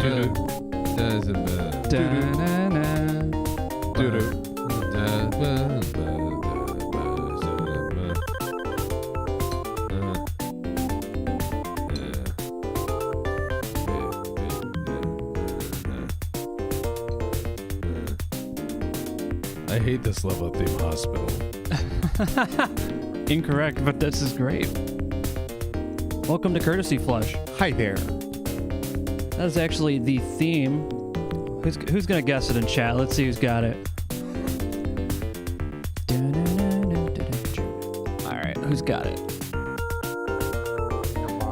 I hate this level theme hospital. Incorrect, but this is great. Welcome to Courtesy Flush. Hi there. That is actually the theme. Who's gonna guess it in chat? Let's see who's got it. All right, who's got it?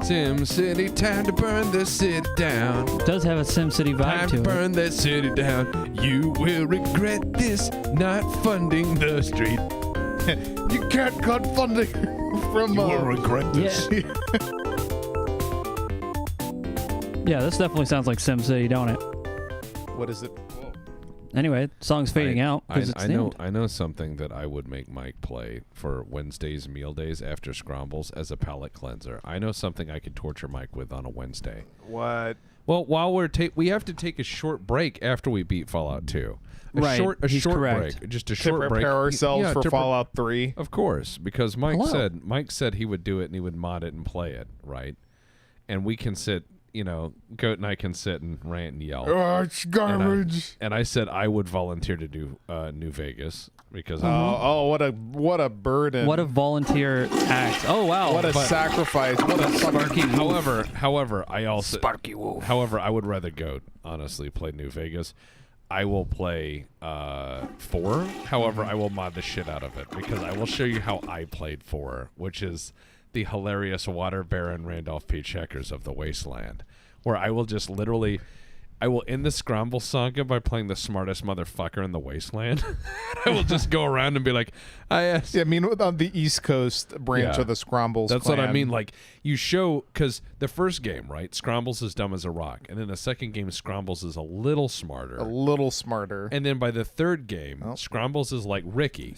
SimCity, time to burn the city down. It does have a SimCity vibe Time to to burn it. that city down. You will regret this, not funding the street. You can't cut funding from. You will regret this. Yeah, this definitely sounds like SimCity, don't it? What is it? Anyway, song's fading out. I know something that I would make Mike play for Wednesday's meal days after Scrombles as a palate cleanser. I know something I could torture Mike with on a Wednesday. What? Well, while we have to take a short break after we beat Fallout 2. Right, He's short correct. break. Just a short break. To prepare ourselves for Fallout 3. Of course, because Mike Hello. said he would do it and he would mod it and play it, right? And we can sit, Goat and I can sit and rant and yell. Oh, it's garbage. And I said I would volunteer to do New Vegas because what a burden. What a volunteer act. Oh, wow. What a sacrifice. What a Sparky Wolf. However, I also Sparky Wolf. However, I would rather Goat honestly play New Vegas. I will play 4. However, I will mod the shit out of it because I will show you how I played 4, which is the hilarious Water Baron Randolph P. Checkers of the Wasteland, where I will just literally, I will end the Scromble saga by playing the smartest motherfucker in the Wasteland. I will just go around and be like, Yeah, I mean, on the East Coast branch of the Scrombles That's clan. what I mean. Like, you show, because the first game, right, Scrombles is dumb as a rock. And then the second game, Scrombles is a little smarter. And then by the third game, Scrombles is like Ricky.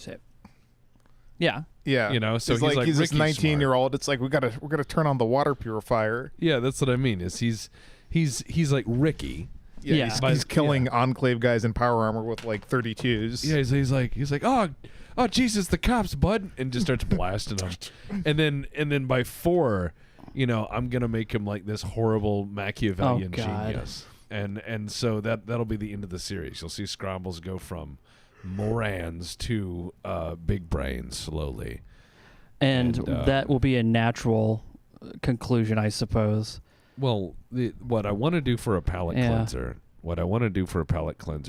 Yeah. Yeah. So he's this Ricky 19-year-old. It's like we gotta turn on the water purifier. Yeah, that's what I mean. Is he's like Ricky. Yeah. He's killing Enclave guys in power armor with like 32s. Yeah, he's like, oh Jesus, the cops, bud, and just starts blasting them. And then by 4, I'm gonna make him like this horrible Machiavellian genius. And so that'll be the end of the series. You'll see Scrombles go from morans to big brains slowly. And that will be a natural conclusion, I suppose. Well, what I want to do for a palate cleanser,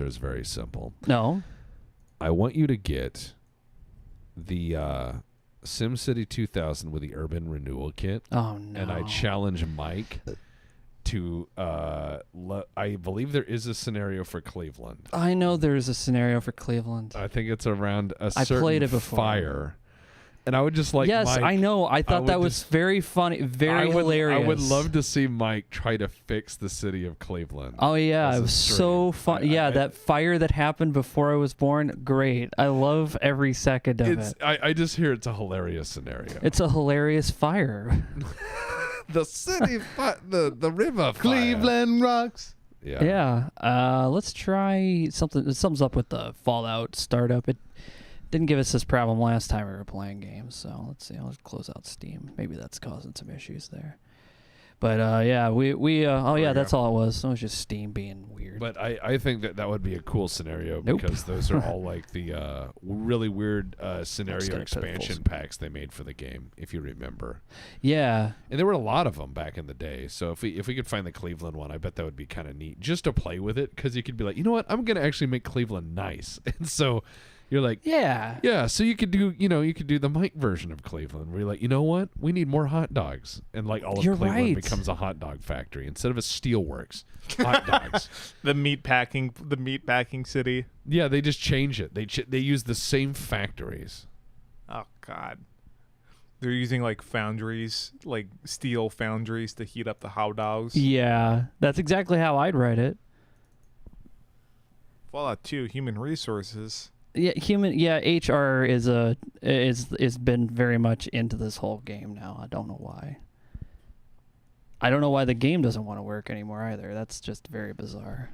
is very simple. No. I want you to get the SimCity 2000 with the Urban Renewal Kit. Oh, no. And I challenge Mike to, I believe there is a scenario for Cleveland. I know there's a scenario for Cleveland. I think it's around a certain played it before. fire. And I would just like Yes, Mike, I know. I thought that was very funny, very hilarious. I would love to see Mike try to fix the city of Cleveland. Oh, yeah. It was so fun. Yeah, that fire that happened before I was born, great. I love every second of it. I just hear it's a hilarious scenario. It's a hilarious fire. The city, the river fire. Cleveland rocks. Yeah. Yeah. Let's try something. It sums up with the Fallout startup. It didn't give us this problem last time we were playing games, so let's see. I'll close out Steam. Maybe that's causing some issues there. But yeah, that's all it was. It was just Steam being weird. But I think that would be a cool scenario because those are all like the really weird scenario expansion packs they made for the game, if you remember. Yeah. And there were a lot of them back in the day. So if we could find the Cleveland one, I bet that would be kind of neat just to play with it because you could be like, you know what, I'm going to actually make Cleveland nice. And so you're like, yeah. So you could do, the Mike version of Cleveland, where you're like, you know what, we need more hot dogs, and like all of Cleveland becomes a hot dog factory instead of a steelworks. Hot dogs. The meat packing city. Yeah, they just change it. They use the same factories. Oh God, they're using like foundries, like steel foundries, to heat up the hot dogs. Yeah, that's exactly how I'd write it. Fallout 2, human resources. Yeah, HR is been very much into this whole game now. I don't know why. I don't know why the game doesn't want to work anymore either. That's just very bizarre.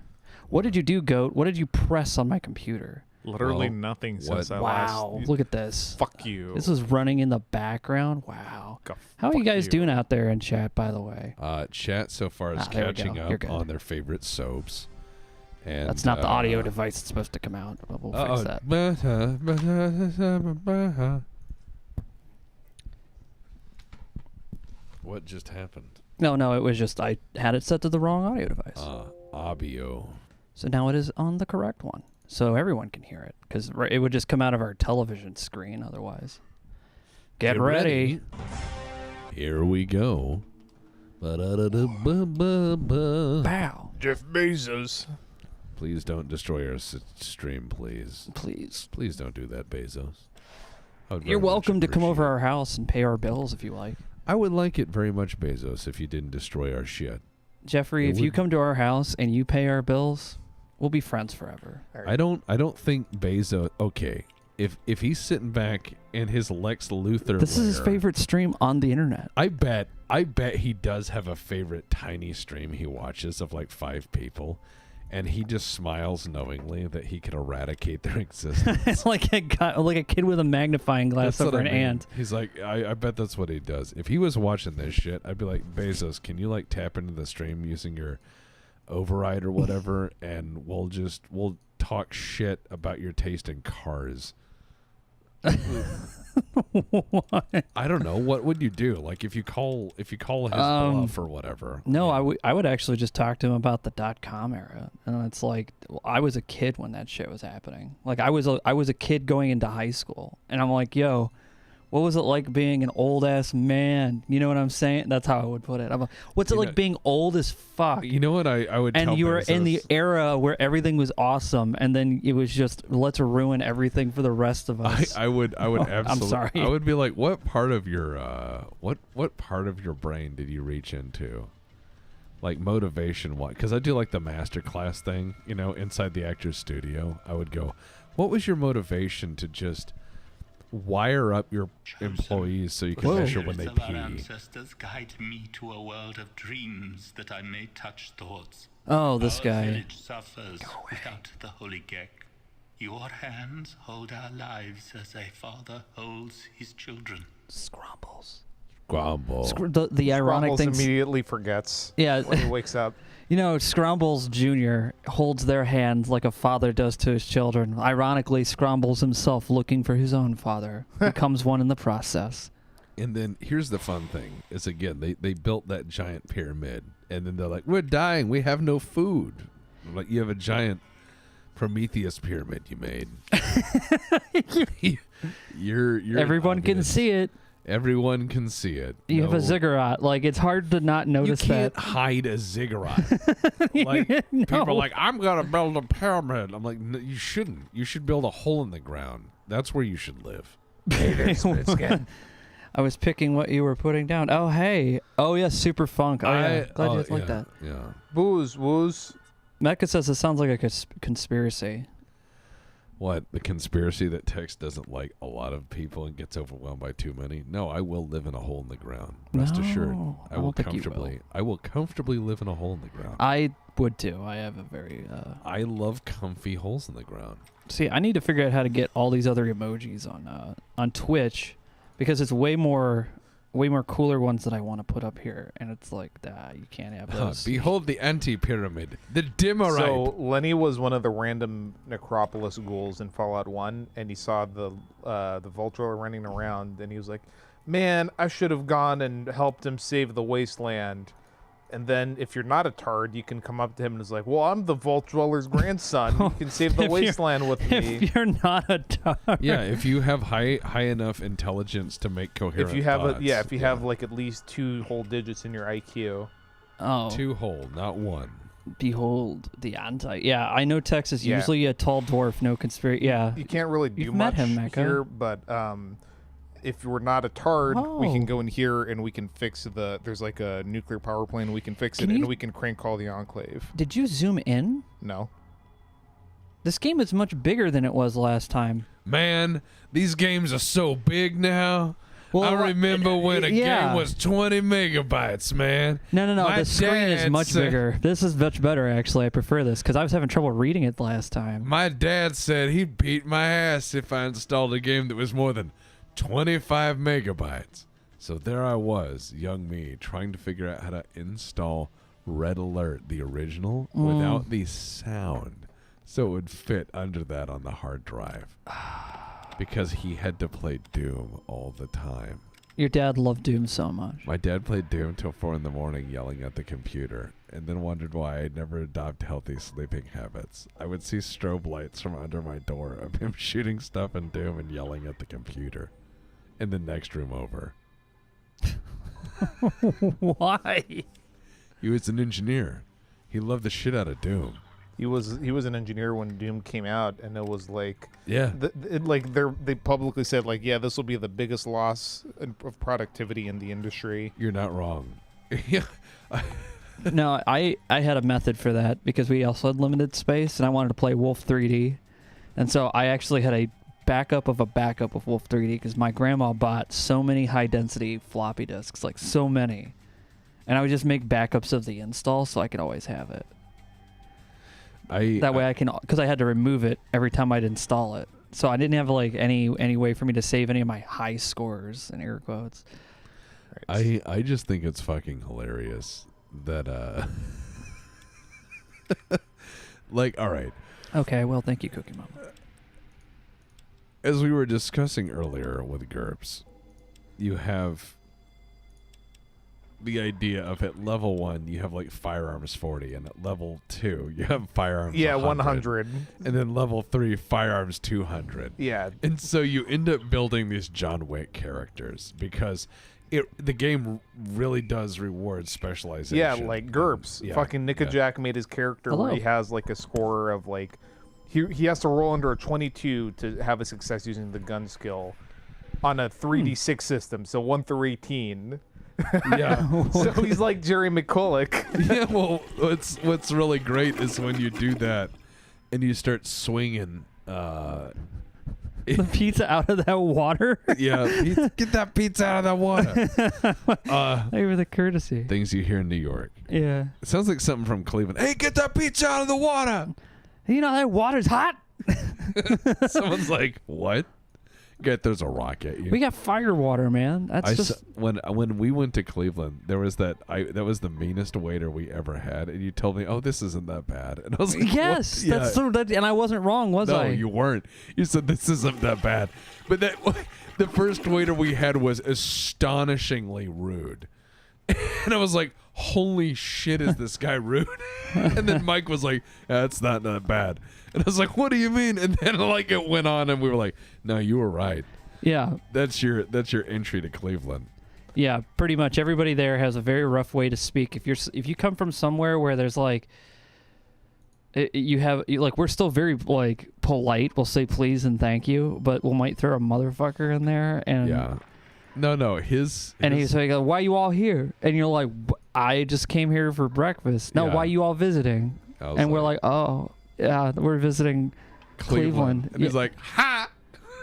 What did you do, Goat? What did you press on my computer? Literally Well, nothing what- since I Wow, last. look at this. Fuck you. This is running in the background. Wow. Go How are you fuck guys doing out there in chat, by the way? Chat so far is There we catching go. You're up good. on their favorite soaps. And That's not the audio device that's supposed to come out, but we'll fix that. What just happened? No, it was just I had it set to the wrong audio device. Audio. So now it is on the correct one. So everyone can hear it. Because it would just come out of our television screen otherwise. Get ready. Here we go. Bow. Jeff Bezos. Please don't destroy our stream, please. Please. Please don't do that, Bezos. I would You're very much welcome to come over appreciate our house and pay our bills if you like. it. I would like it very much, Bezos, if you didn't destroy our shit. Jeffrey, It if you would- come to our house and you pay our bills, we'll be friends forever. I don't think Bezos. Okay, if he's sitting back in his Lex Luthor, This is his lair, favorite stream on the internet. I bet he does have a favorite tiny stream he watches of like 5 people, and he just smiles knowingly that he can eradicate their existence. It's like a guy, like a kid with a magnifying glass That's what over I an mean. ant. He's like, I bet that's what he does. If he was watching this shit, I'd be like, Bezos, can you like tap into the stream using your override or whatever, and we'll talk shit about your taste in cars. What? I don't know. What would you do? Like if you call his bluff or whatever. No, I would actually just talk to him about the .com era, and it's like I was a kid when that shit was happening. Like I was a kid going into high school, and I'm like, yo, what was it like being an old ass man? You know what I'm saying? That's how I would put it. I'm like, what's it You like know- being old as fuck? You know what I would And tell you were in the Bezos? era where everything was awesome, and then it was just let's ruin everything for the rest of us. I would absolutely. I'm sorry. I would be like, what part of your what part of your brain did you reach into? Like motivation, what? Because I do like the master class thing, inside the actor's studio. I would go, what was your motivation to just wire up your employees so you can Whoa. measure when they Spirits of our pee? ancestors guide me to a world of dreams that I may touch thoughts. Oh, this Our guy. village suffers without the holy Gek. Your hands hold our lives as a father holds his children. Scrombles. Grumble. The ironic Scrombles thing. immediately forgets Yeah. when he wakes up. Scrombles Jr. holds their hand like a father does to his children. Ironically, Scrombles himself, looking for his own father, becomes one in the process. And then here's the fun thing: is again they built that giant pyramid, and then they're like, "We're dying. We have no food." I'm like, you have a giant Prometheus pyramid you made. you're Everyone can obvious. see it. Everyone can see it. You have a ziggurat. Like, it's hard to not You notice can't that. hide a ziggurat. Like people are like, I'm gonna build a pyramid. I'm like, no, you shouldn't. You should build a hole in the ground. That's where you should live. I was picking what you were putting down. Oh, hey. Oh, yes, Super Funk. Oh, yeah. Glad you guys like that. Yeah. Booze. Mecha says it sounds like a conspiracy. What, the conspiracy that Tex doesn't like a lot of people and gets overwhelmed by too many? No, I will live in a hole in the ground. Rest assured, I don't think you will. I will comfortably live in a hole in the ground. I would too. I have a very... I love comfy holes in the ground. See, I need to figure out how to get all these other emojis on Twitch, because it's way more cooler ones that I want to put up here, and it's like, you can't have those. Behold the anti-pyramid, the Dimmerite. So Lenny was one of the random Necropolis ghouls in Fallout 1, and he saw the Vulture running around, and he was like, man, I should have gone and helped him save the wasteland. And then if you're not a tard, you can come up to him and it's like, well, I'm the Vault Dweller's grandson. You can save the If wasteland with me. If you're not a dog. Yeah, if you have high enough intelligence to make coherent If you have thoughts, if you have like at least 2 whole digits in your IQ. Oh. 2 whole, not 1. Behold the anti. Yeah, I know Tex is Yeah. usually a tall dwarf, no conspiracy. Yeah. You can't really do You've much met him, Mecha. here, but if we're not a tard, we Oh. can go in here and we can fix there's like a nuclear power plant, we can fix Can it, you- and we can crank call the Enclave. Did you zoom in? No. This game is much bigger than it was last time. Man, these games are so big now. I remember when a game was 20 megabytes, man. No. My The screen is dad much said- bigger. This is much better, actually. I prefer this because I was having trouble reading it last time. My dad said he'd beat my ass if I installed a game that was more than 25 megabytes. So there I was, young me, trying to figure out how to install Red Alert, the original, without the sound, so it would fit under that on the hard drive. Because he had to play Doom all the time. Your dad loved Doom so much. My dad played Doom till 4 a.m. yelling at the computer, and then wondered why I'd never adopted healthy sleeping habits. I would see strobe lights from under my door of him shooting stuff in Doom and yelling at the computer. In the next room over. Why? He was an engineer. He loved the shit out of Doom. He was an engineer when Doom came out, and it was like, Yeah. They publicly said like, yeah, this will be the biggest loss of productivity in the industry. You're not wrong. Yeah. No, I had a method for that because we also had limited space, and I wanted to play Wolf 3D. And so I actually had a backup of Wolf 3D because my grandma bought so many high-density floppy disks, like so many. And I would just make backups of the install so I could always have it. That way I can, because I had to remove it every time I'd install it. So I didn't have like any way for me to save any of my high scores in air quotes. I just think it's fucking hilarious that like, all right. Okay, well, thank you, Cookie Mama. As we were discussing earlier with GURPS, you have the idea of at level 1 you have like firearms 40, and at level 2 you have firearms 100, and then level 3 firearms 200. Yeah, And so you end up building these John Wick characters because the game really does reward specialization. yeah, like GURPS. Yeah, Fucking Nika yeah. Jack made his character Hello. where he has like a score of like, he has to roll under a 22 to have a success using the gun skill on a 3d6 system, so 1 through 18. Yeah. So he's like Jerry McCulloch. Yeah, well, what's really great is when you do that and you start swinging. The pizza out of that water? Yeah, get that pizza out of that water. Thank you for the courtesy. Things you hear in New York. Yeah. It sounds like something from Cleveland. Hey, get that pizza out of the water. You know, that water's hot. Someone's like, what? There's a rock at you. We got fire water, man. That's just... When we went to Cleveland, there was that was the meanest waiter we ever had, and you told me, "Oh, this isn't that bad," and I was like, Yes, "What?" that's so that, and I wasn't wrong, was No, I? you weren't. You said this isn't that bad, but the first waiter we had was astonishingly rude, and I was like, "Holy shit, is this guy rude?" And then Mike was like, "That's not that bad," and I was like, "What do you mean?" And then like it went on, and we were like, "No, you were right. Yeah. That's your entry to Cleveland." Yeah, pretty much everybody there has a very rough way to speak. If you come from somewhere where there's like we're still very like polite. We'll say please and thank you, but we might throw a motherfucker in there and Yeah. No, his he's like, "Why you all here?" And you're like, "I just came here for breakfast." No, Yeah. why you all visiting? I was And we're like, "Oh, yeah, we're visiting Cleveland." And he's like, ha!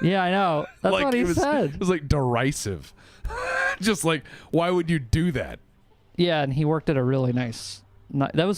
Yeah, I know. That's like, what he it said. was like derisive. Just like, why would you do that? Yeah, and he worked at a really nice. That was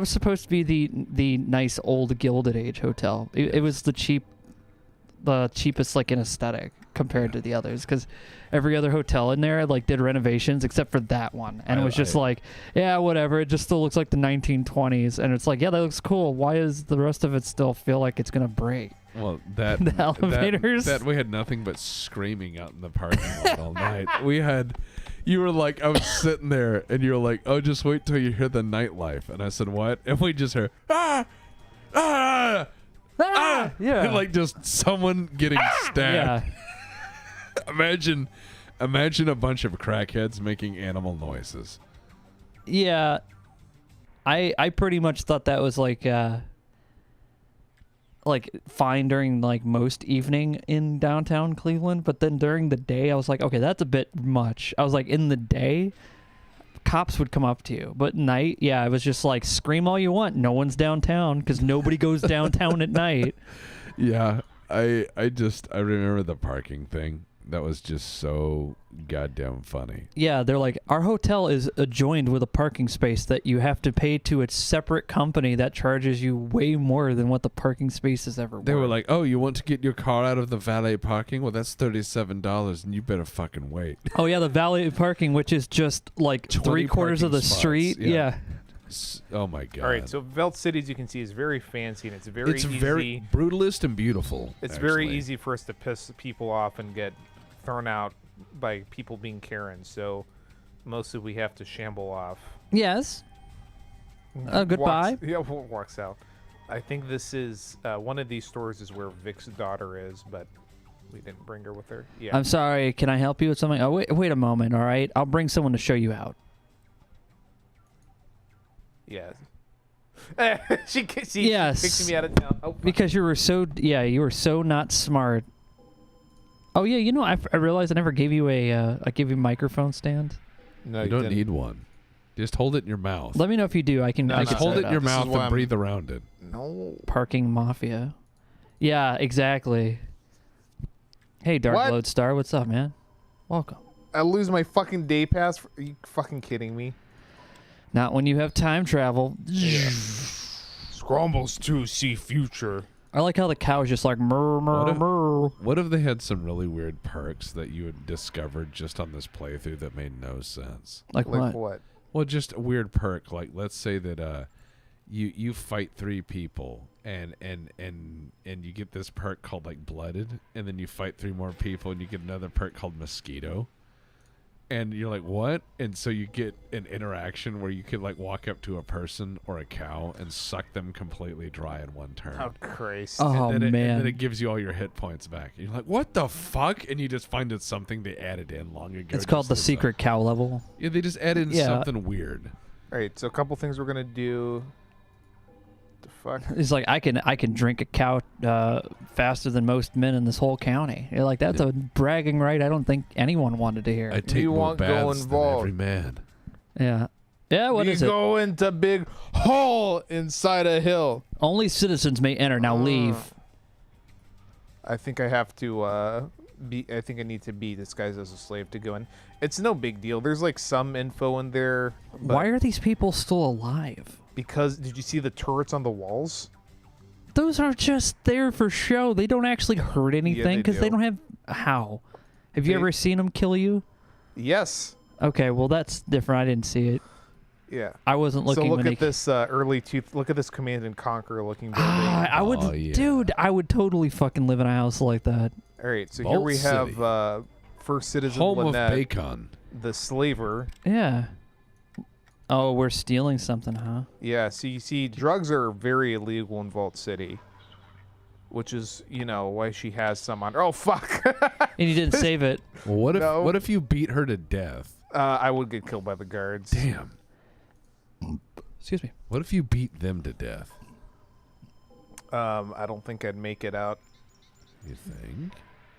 supposed to be the nice old Gilded Age hotel. It was the cheapest like in aesthetic compared to the others because every other hotel in there like did renovations except for that one, and it was just like, yeah, whatever. It just still looks like the 1920s, and it's like, yeah, that looks cool. Why does the rest of it still feel like it's gonna break? Well, that The elevators? that we had nothing but screaming out in the parking lot all night. You were like, I was sitting there, and you were like, "Oh, just wait till you hear the nightlife." And I said, "What?" And we just heard, "Ah, ah, ah!" Yeah, And like just someone getting stabbed. yeah. Imagine a bunch of crackheads making animal noises. Yeah, I pretty much thought that was like fine during like most evening in downtown Cleveland, but then during the day I was like, okay, that's a bit much. I was like, in the day, cops would come up to you, but night, yeah, it was just like scream all you want. No one's downtown because nobody goes downtown at night. Yeah, I remember the parking thing. That was just so goddamn funny. Yeah, they're like, our hotel is adjoined with a parking space that you have to pay to a separate company that charges you way more than what the parking space is ever worth. They were like, oh, you want to get your car out of the valet parking? Well, that's $37, and you better fucking wait. Oh, yeah, the valet parking, which is just like 20 3/4 of the parking spots, street. yeah. Oh, my God. All right, so Velt City, as you can see, is very fancy, and it's very easy. very brutalist and beautiful. It's very actually. easy for us to piss people off and get thrown out by people being Karens, so mostly we have to shamble off. Yes. Goodbye. Walks out. I think this is one of these stores is where Vic's daughter is, but we didn't bring her with her. Yeah. I'm sorry. Can I help you with something? Oh, wait a moment. All right. I'll bring someone to show you out. Yeah. she Yes. kicked me out of town. Oh, fuck. Because you were so not smart. Oh yeah, you know I realized I never gave you a microphone stand. No, You don't didn't. need one. Just hold it in your mouth. Let me know if you do. I can. No, I no, can Hold set it in your up. This is mouth why and I'm- breathe around it. No. Parking mafia. Yeah, exactly. Hey, Dark What? Lodestar, what's up, man? Welcome. I lose my fucking day pass. Are you fucking kidding me? Not when you have time travel. Scrombles to see future. I like how the cow is just like murr, murr, What if- murr. What if they had some really weird perks that you had discovered just on this playthrough that made no sense? Like Like what? what? Well, just a weird perk. Like, let's say that you fight 3 people and you get this perk called like blooded, and then you fight 3 more people and you get another perk called mosquito. And you're like, what? And so you get an interaction where you could like walk up to a person or a cow and suck them completely dry in one turn. Oh, Christ. Oh and then man. and then it gives you all your hit points back. And you're like, what the fuck? And you just find it's something they added in long ago. It's called just the as a- secret cow level. Yeah, they just added in Yeah. something weird. All right, so a couple things we're gonna do. The fuck? It's like I can drink a cow faster than most men in this whole county. You're like, that's a bragging right I don't think anyone wanted to hear. I take You more won't go baths than involved. every man. Yeah. Yeah, what we is it? go into big hole inside a hill. Only citizens may enter. Now leave. I think I have to I think I need to be disguised as a slave to go in. It's no big deal. There's like some info in there. But Why are these people still alive? Because did you see the turrets on the walls? Those are just there for show. They don't actually hurt anything because they do. don't have. How? Have you They- ever seen them kill you? Yes. Okay, well that's different. I didn't see it. Yeah. I wasn't looking. So look when at they... this look at this Command and Conquer looking building. I would, Oh, yeah. dude. I would totally fucking live in a house like that. All right, so Vault here we have City. First Citizen Home Lynette, of bacon. the slaver. Yeah. Oh, we're stealing something, huh? Yeah, so you see, drugs are very illegal in Vault City, which is, you know, why she has some on. Oh fuck! And you didn't save it. Well, what if No. what if you beat her to death? I would get killed by the guards. Damn. Excuse me. What if you beat them to death? I don't think I'd make it out. You think?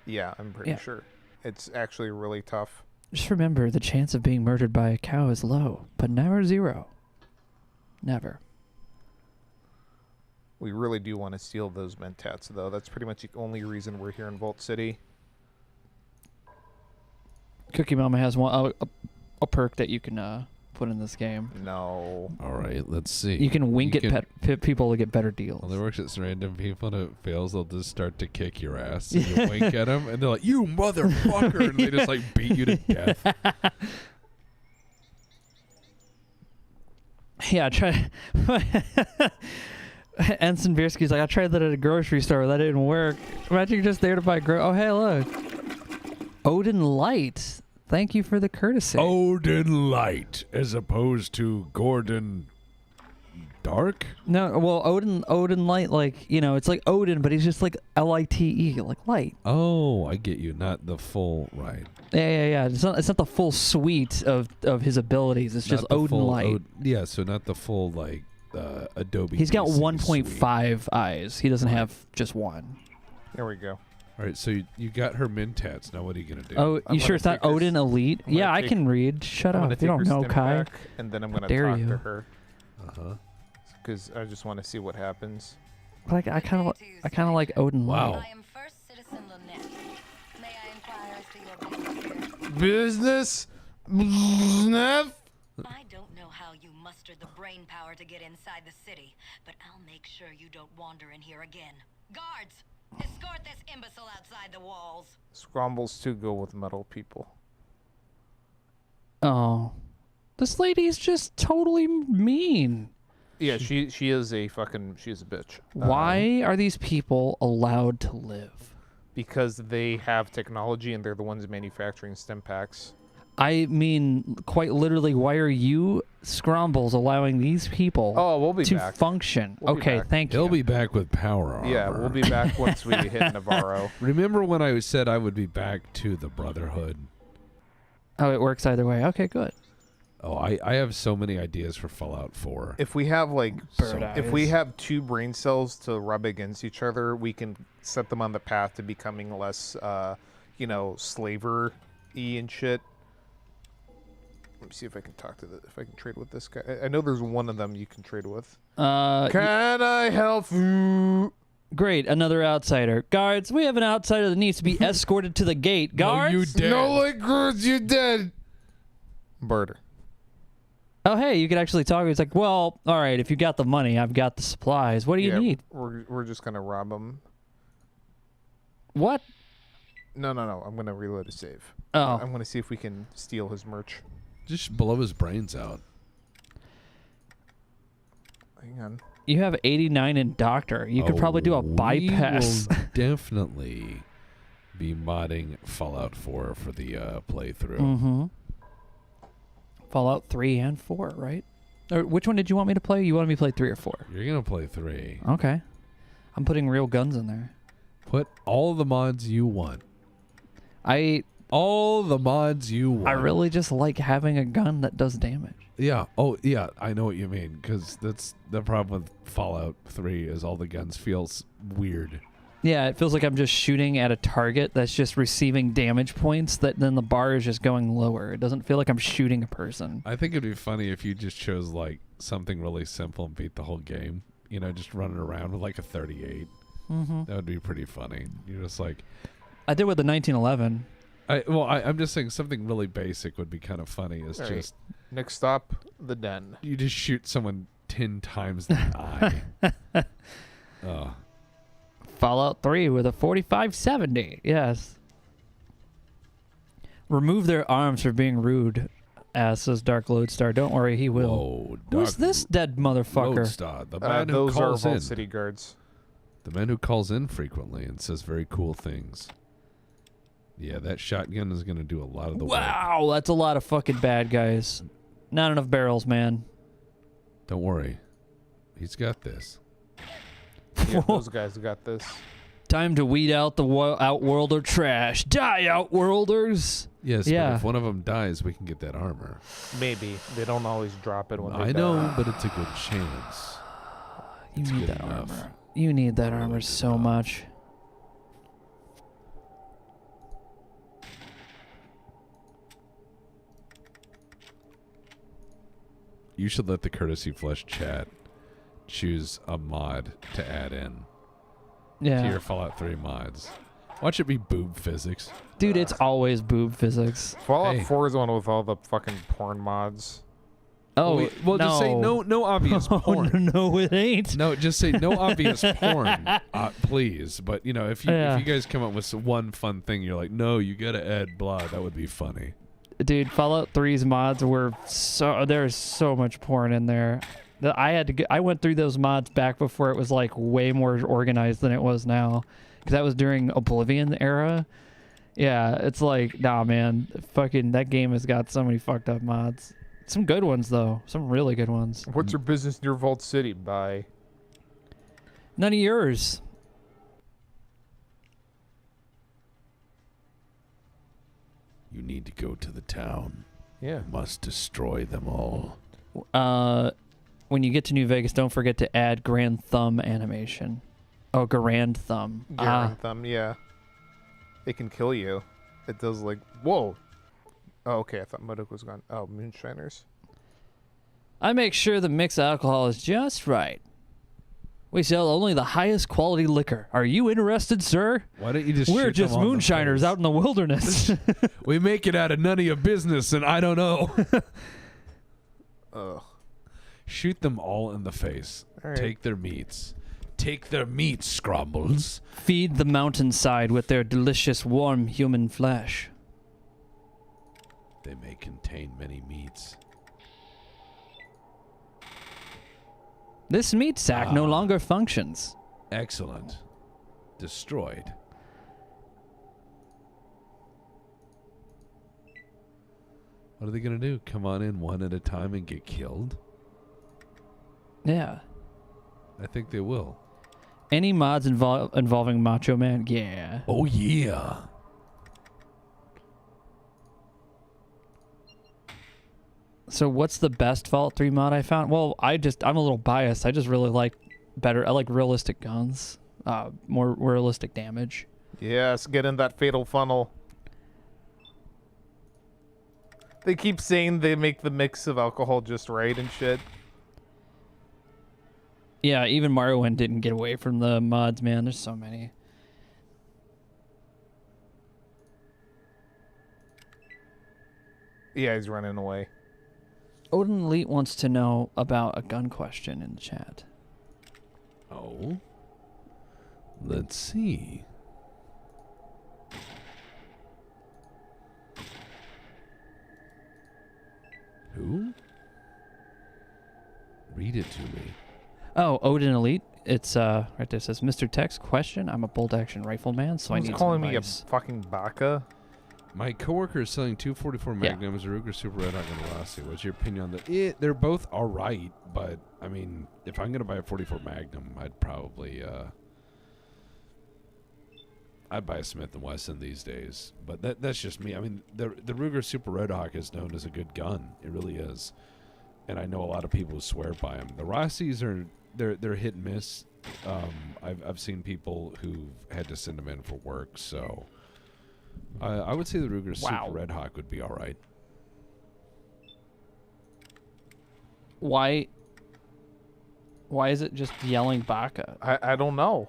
Yeah, I'm pretty Yeah. sure. It's actually really tough. Just remember, the chance of being murdered by a cow is low, but never zero. Never. We really do want to steal those mentats, though. That's pretty much the only reason we're here in Vault City. Cookie Mama has a perk that you can put in this game. No. All right, let's see. You can wink You at people to get better deals. Well, it works at random people, and if it fails, they'll just start to kick your ass. And you wink at them, and they're like, "You motherfucker!" and they just like beat you to death. Yeah, try. Ensign Biersky's like, I tried that at a grocery store. That didn't work. Imagine you're just there to buy Oh, hey, look. Odin Light. Thank you for the courtesy. Odin Light, as opposed to Gordon Dark. No, well, Odin Light, like, you know, it's like Odin, but he's just like L-I-T-E, like light. Oh, I get you. Not the full right. Yeah. It's not the full suite of his abilities. It's just Not the Odin full Light. yeah, so not the full like Adobe. He's got DC 1.5 eyes. He doesn't have just one. There we go. All right, so you got her mentats. Now what are you gonna do? Oh, I'm you sure gonna it's not take her Odin Elite? I'm gonna Yeah, I take- can read. Shut I'm up. gonna You take don't her know, stim Kai. back, and then I'm gonna dare talk you. to her Uh-huh. because I just want to see what happens. Like I kind of like Odin Light. Wow. I am First Citizen Lynette. May I inquire as to Business? Sniff? I don't know how you mustered the brain power to get inside the city, but I'll make sure you don't wander in here again. Guards, escort this imbecile outside the walls. Scrombles too go with metal people. Oh. This lady's just totally mean. Yeah, she is a bitch. Why are these people allowed to live? Because they have technology and they're the ones manufacturing stim packs. I mean, quite literally, why are you, Scrombles, allowing these people We'll be to back. function? We'll be Okay, back. thank you. He'll be back with power armor. Yeah, we'll be back once we hit Navarro. Remember when I said I would be back to the Brotherhood? Oh, it works either way. Okay, good. Oh, I have so many ideas for Fallout 4. If we have Bird if we eyes. have two brain cells to rub against each other, we can set them on the path to becoming less, slaver-y and shit. Let me see if I can if I can trade with this guy. I know there's one of them you can trade with. Can I help you? Great, another outsider. Guards, we have an outsider that needs to be escorted to the gate. Guards? you dead. No, like girls, you dead. Birder. Oh, hey, you could actually talk. He's like, well, all right, if you got the money, I've got the supplies. What do you need? We're just gonna rob him. What? No. I'm gonna reload a save. Oh. I'm gonna see if we can steal his merch. Just blow his brains out. Hang on. You have 89 in doctor. You could probably do a bypass. We will definitely be modding Fallout 4 for the playthrough. Mm-hmm. Fallout 3 and 4, right? Or which one did you want me to play? You wanted me to play 3 or 4? You're going to play 3. Okay. I'm putting real guns in there. Put all the mods you want. I All the mods you want. really just like having a gun that does damage. Yeah. Oh, yeah. I know what you mean. Because that's the problem with Fallout 3 is all the guns feels weird. Yeah, it feels like I'm just shooting at a target that's just receiving damage points that then the bar is just going lower. It doesn't feel like I'm shooting a person. I think it'd be funny if you just chose like something really simple and beat the whole game. You know, just running around with like a 38. Mm-hmm. That would be pretty funny. You're just like... I did with the 1911. I'm just saying something really basic would be kind of funny. Is All right. just Next stop, the den. you just shoot someone 10 times the eye. Oh, Fallout 3 with a 4570. Yes. Remove their arms for being rude, says Dark Lodestar. Don't worry, he will. whoa! Who's this dead motherfucker? Lodestar, the man who Those are calls in. Vault City guards. The man who calls in frequently and says very cool things. Yeah, that shotgun is going to do a lot of the work. Wow, that's a lot of fucking bad guys. Not enough barrels, man. Don't worry, he's got this. Yeah, those guys got this. Time to weed out the Outworlder trash. Die, Outworlders! Yes, Yeah. but if one of them dies, we can get that armor. Maybe. They don't always drop it when they I die. know, but it's a good chance. You It's need good that enough. armor. You need that Really armor good so enough. much. You should let the Courtesy Flesh chat choose a mod to add in to Yeah. your Fallout 3 mods. Watch it be boob physics. Dude, it's always boob physics. Fallout Hey. 4 is the one with all the fucking porn mods. Oh, well, no. just say no obvious Oh, porn. no, it ain't. No, just say no obvious porn, please. But you know, if Yeah. you guys come up with one fun thing, you're like, no, you gotta add blah. That would be funny. Dude, Fallout 3's mods were there's so much porn in there. That I went through those mods back before it was like way more organized than it was now, because that was during Oblivion era. Yeah, it's like, nah, man, fucking that game has got so many fucked up mods. Some good ones though, some really good ones. What's your business near Vault City? Bye. None of yours. You need to go to the town. Yeah. Must destroy them all. When you get to New Vegas, don't forget to add Grand Thumb animation. Oh, Grand Thumb. Garen Thumb, yeah. It can kill you. It does like, whoa. Oh, okay, I thought Modoc was gone. Oh, Moonshiners. I make sure the mix of alcohol is just right. We sell only the highest quality liquor. Are you interested, sir? Why don't you just We're shoot just them on the moonshiners face? out in the wilderness. We make it out of none of your business, and I don't know. Ugh. Shoot them all in the face. All right. Take their meats. Take their meats, Scrombles. Feed the mountainside with their delicious, warm human flesh. They may contain many meats. This meat sack no longer functions. Excellent. Destroyed. What are they going to do? Come on in one at a time and get killed? Yeah. I think they will. Any mods involving Macho Man? Yeah. Oh, yeah. So what's the best Fallout 3 mod I found? Well, I'm a little biased. I just really like I like realistic guns. More realistic damage. Yes, get in that fatal funnel. They keep saying they make the mix of alcohol just right and shit. Yeah, even Morrowind didn't get away from the mods, man. There's so many. Yeah, he's running away. Odin Elite wants to know about a gun question in the chat. Oh. Let's see. Who? Read it to me. Oh, Odin Elite. It's right there. It says, Mr. Text question. I'm a bolt action rifleman, so I Who's need calling some me a advice. fucking baka? My coworker is selling 244 Yeah. Magnums, a Ruger Super Red Hawk, and a Lassie. What's your opinion on that? They're both all right, but I mean, if I'm gonna buy a 44 Magnum, I'd probably I'd buy a Smith & Wesson these days. But that's just me. I mean, the Ruger Super Red Hawk is known as a good gun. It really is, and I know a lot of people who swear by them. The Lassies are they're hit and miss. I've seen people who've had to send them in for work, so. I would say the Ruger Super Red Hawk would be all right. Why is it just yelling baka? I don't know.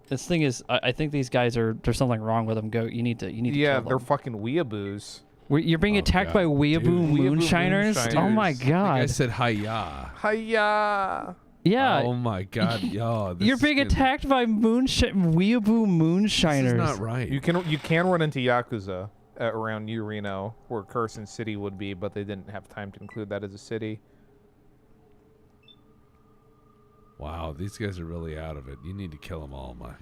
This thing is, I think these guys there's something wrong with them. You need to Yeah, kill they're them. fucking weeaboos. You're being attacked by weeaboo Dude. Weeaboo moonshiners? Oh my moonshiners. god. I said hiya. Hiya! Yeah. Oh my god, yo. You're being attacked by weeaboo moonshiners. This is not right. You can run into Yakuza around New Reno, where Carson City would be, but they didn't have time to include that as a city. Wow, these guys are really out of it. You need to kill them all, Mike.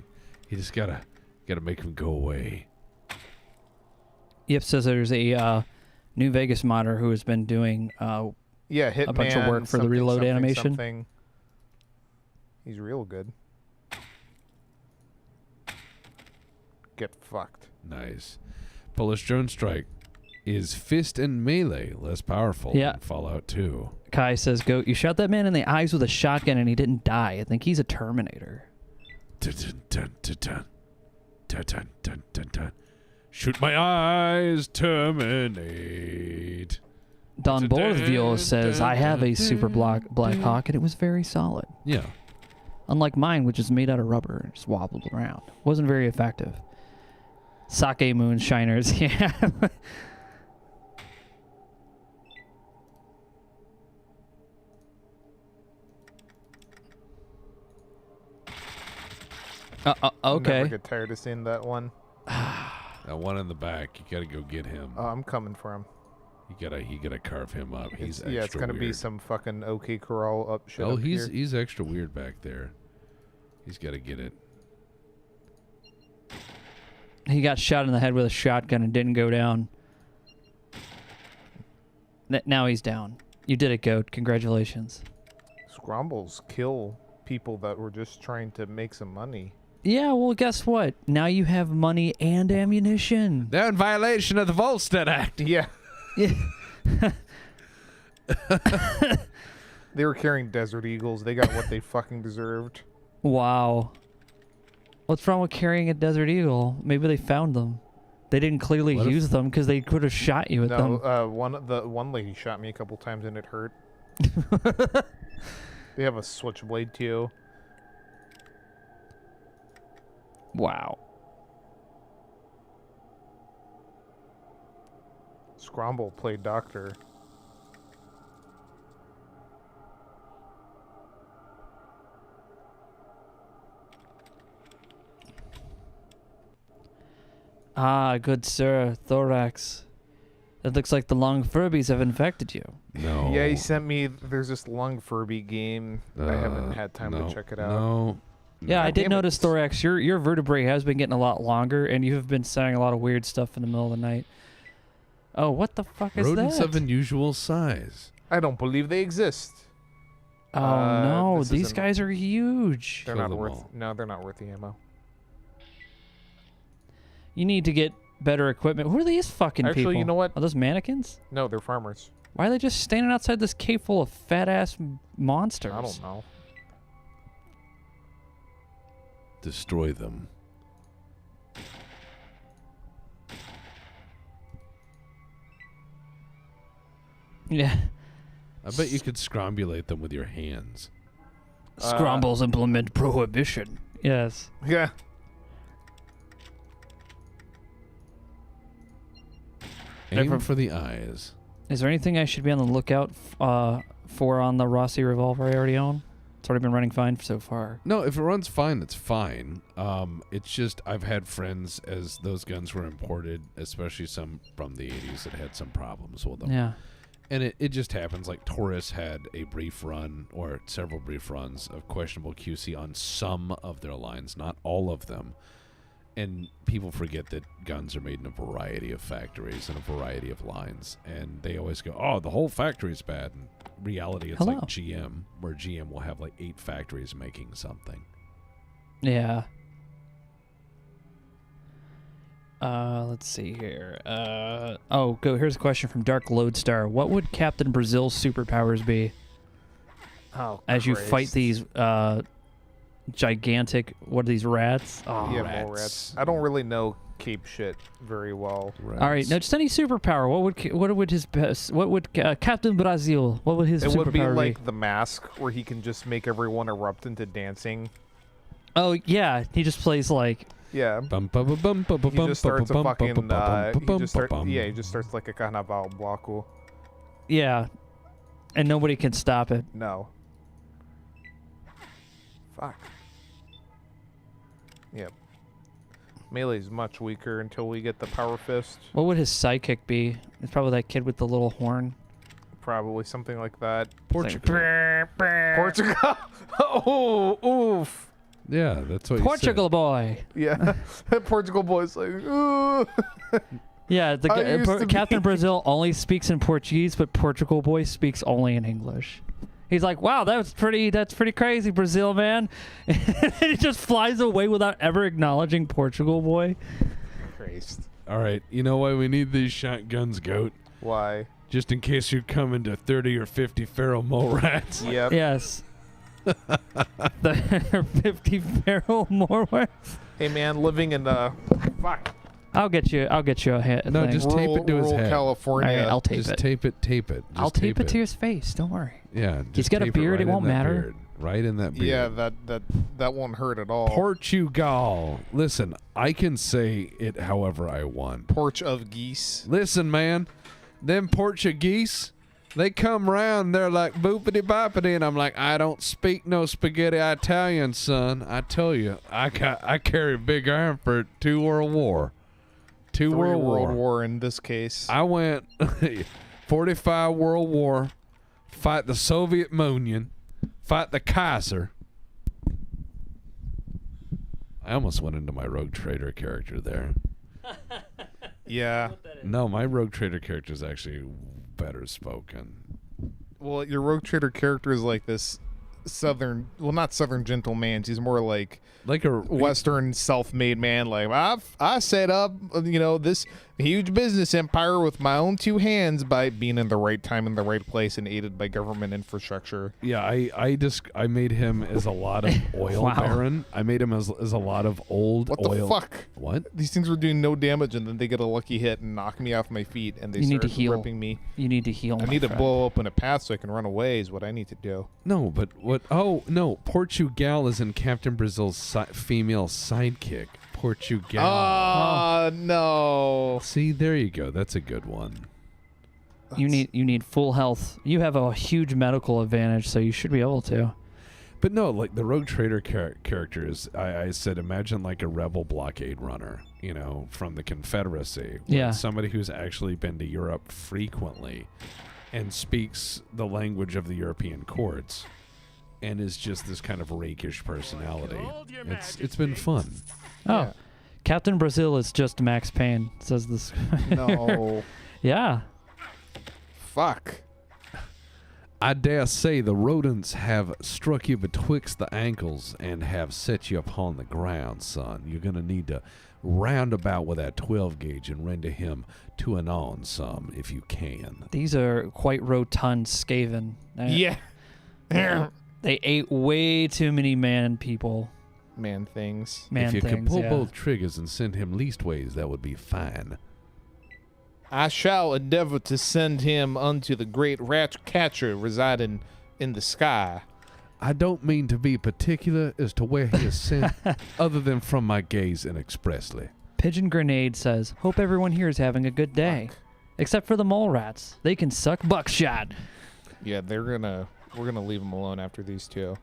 You just gotta make them go away. Yep says there's a New Vegas modder who has been doing Yeah, Hitman. a bunch of work for the something, reload something, animation. something. He's real good. Get fucked. Nice. Polish drone strike. Is fist and melee less powerful Yeah. than Fallout 2? Kai says, "Goat, you shot that man in the eyes with a shotgun and he didn't die. I think he's a Terminator." Dun, dun, dun, dun, dun, dun, dun, dun, dun. Shoot my eyes, terminate. Don Borthville says, "I have a Super Black Hawk and it was very solid. Yeah. Unlike mine, which is made out of rubber and just wobbled around. Wasn't very effective." Sake moonshiners, yeah. Okay. Never get tired of seeing that one. That one in the back, you gotta go get him. I'm coming for him. You gotta carve him up. He's extra Yeah, it's gonna be weird. some fucking OK Corral up shit. Oh, up he's here. he's extra weird back there. He's gotta get it. He got shot in the head with a shotgun and didn't go down. Now he's down. You did it, Goat. Congratulations. Scrombles kill people that were just trying to make some money. Yeah, well, guess what? Now you have money and ammunition. They're in violation of the Volstead Act. Yeah, Yeah. they were carrying Desert Eagles. They got what they fucking deserved. Wow. What's wrong with carrying a Desert Eagle? Maybe they found them. They didn't clearly What if- use them because they could have shot you with No, them. one lady shot me a couple times and it hurt. They have a switchblade too. Wow. Scromble played Doctor. Ah, good sir, Thorax. It looks like the long Furbies have infected you. No. Yeah, he sent me. There's this lung Furby game. I haven't had time to check it out. No. Yeah, I did damn it. notice, Thorax, your vertebrae has been getting a lot longer, and you have been saying a lot of weird stuff in the middle of the night. Oh, what the fuck is Rodents that? of unusual size. I don't believe they exist. Oh no, this these isn't- guys are huge. They're Kill not them worth. all. No, they're not worth the ammo. You need to get better equipment. Who are these fucking Actually, people? you know what? Are those mannequins? No, they're farmers. Why are they just standing outside this cave full of fat-ass monsters? I don't know. Destroy them. Yeah. I bet you could scrombulate them with your hands. Scrombles implement prohibition. Yes. Yeah. Aim for the eyes. Is there anything I should be on the lookout for on the Rossi revolver I already own? It's already been running fine so far. No, if it runs fine, it's fine. It's just I've had friends as those guns were imported, especially some from the 80s that had some problems with them. Yeah. And it just happens. Like Taurus had a brief run or several brief runs of questionable QC on some of their lines, not all of them. And people forget that guns are made in a variety of factories and a variety of lines. And they always go, oh, the whole factory's bad. In reality, it's like GM, where GM will have like 8 factories making something. Yeah. Let's see here. Here's a question from Dark Lodestar. What would Captain Brazil's superpowers be Oh, as you Christ. fight these gigantic, what are these, rats? Oh, Yeah, rats. mole rats. I don't really know cape shit very well. all right, now just any superpower. What would Captain Brazil? What would his It superpower would be like the mask, where he can just make everyone erupt into dancing. Oh yeah, he just plays like. Yeah. Bum, bum, bum, bum, bum, He bum, just starts a bum, fucking. bum, bum, He bum, just bum, starts. bum. Yeah, he just starts like a carnaval bloco. Yeah, and nobody can stop it. No. Fuck. Yep. Melee's much weaker until we get the power fist. What would his sidekick be? It's probably that kid with the little horn. Probably something like that. Portugal. Portugal. Oh, oof. Yeah, that's what Portugal boy. Yeah. Portugal boy's like, ooh. Yeah, I used to Captain be- Brazil only speaks in Portuguese, but Portugal boy speaks only in English. He's like, wow, that's pretty crazy, Brazil man. And he just flies away without ever acknowledging Portugal boy. Christ. All right, you know why we need these shotguns, Goat? Why? Just in case you're coming to 30 or 50 feral mole rats. Yep. Yes. The 50 feral more. Hey man, living in fuck. I'll get you a hit. No, thing. just tape it to his rural head. California. All right, I'll tape Just it. tape it. Just I'll tape it to his face. Don't worry. Yeah. He's just got a tape it beard, it right in won't that matter. beard. Right in that beard. Yeah, that won't hurt at all. Portugal. Listen, I can say it however I want. Porch of geese. Listen, man, them Portuguese, they come round, they're like boopity boppity, and I'm like, I don't speak no spaghetti Italian, son. I tell you, I carry a big iron for 2 World War. 2 Three World World War. War in this case. I went 45 World War, fight the Soviet Union, fight the Kaiser. I almost went into my Rogue Trader character there. Yeah. No, my Rogue Trader character is actually better spoken. Well, your Rogue Trader character is like this southern, well, not southern gentleman. He's more like Like a Western self-made man. Like I set up, this a huge business empire with my own two hands by being in the right time in the right place and aided by government infrastructure. Yeah, I made him as a lot of oil Wow. baron. I made him as a lot of old What oil. the fuck? What? These things were doing no damage, and then they get a lucky hit and knock me off my feet, and they You need start to heal. ripping me. You need to heal. I my need to friend. blow open a path so I can run away is what I need to do. No, but what? Oh no, Portugal is in Captain Brazil's female sidekick. Portugal. No. See, there you go. That's a good one. You need full health. You have a huge medical advantage, so you should be able to. But no, like the Rogue Trader character is, I said, imagine like a rebel blockade runner, you know, from the Confederacy. Yeah. Somebody who's actually been to Europe frequently and speaks the language of the European courts and is just this kind of rakish personality. It's been fun. Oh, Yeah. Captain Brazil is just Max Payne, says this. No. Yeah. Fuck. I dare say the rodents have struck you betwixt the ankles and have set you upon the ground, son. You're going to need to round about with that 12 gauge and render him to an on some if you can. These are quite rotund Skaven. Yeah. They ate way too many man people. Man things. Man if you things, could pull yeah. both triggers and send him leastways, that would be fine. I shall endeavor to send him unto the great rat catcher residing in the sky. I don't mean to be particular as to where he is sent, other than from my gaze and expressly. Pigeon Grenade says, hope everyone here is having a good day. Fuck. Except for the mole rats. They can suck buckshot. Yeah, we're gonna leave him alone after these two.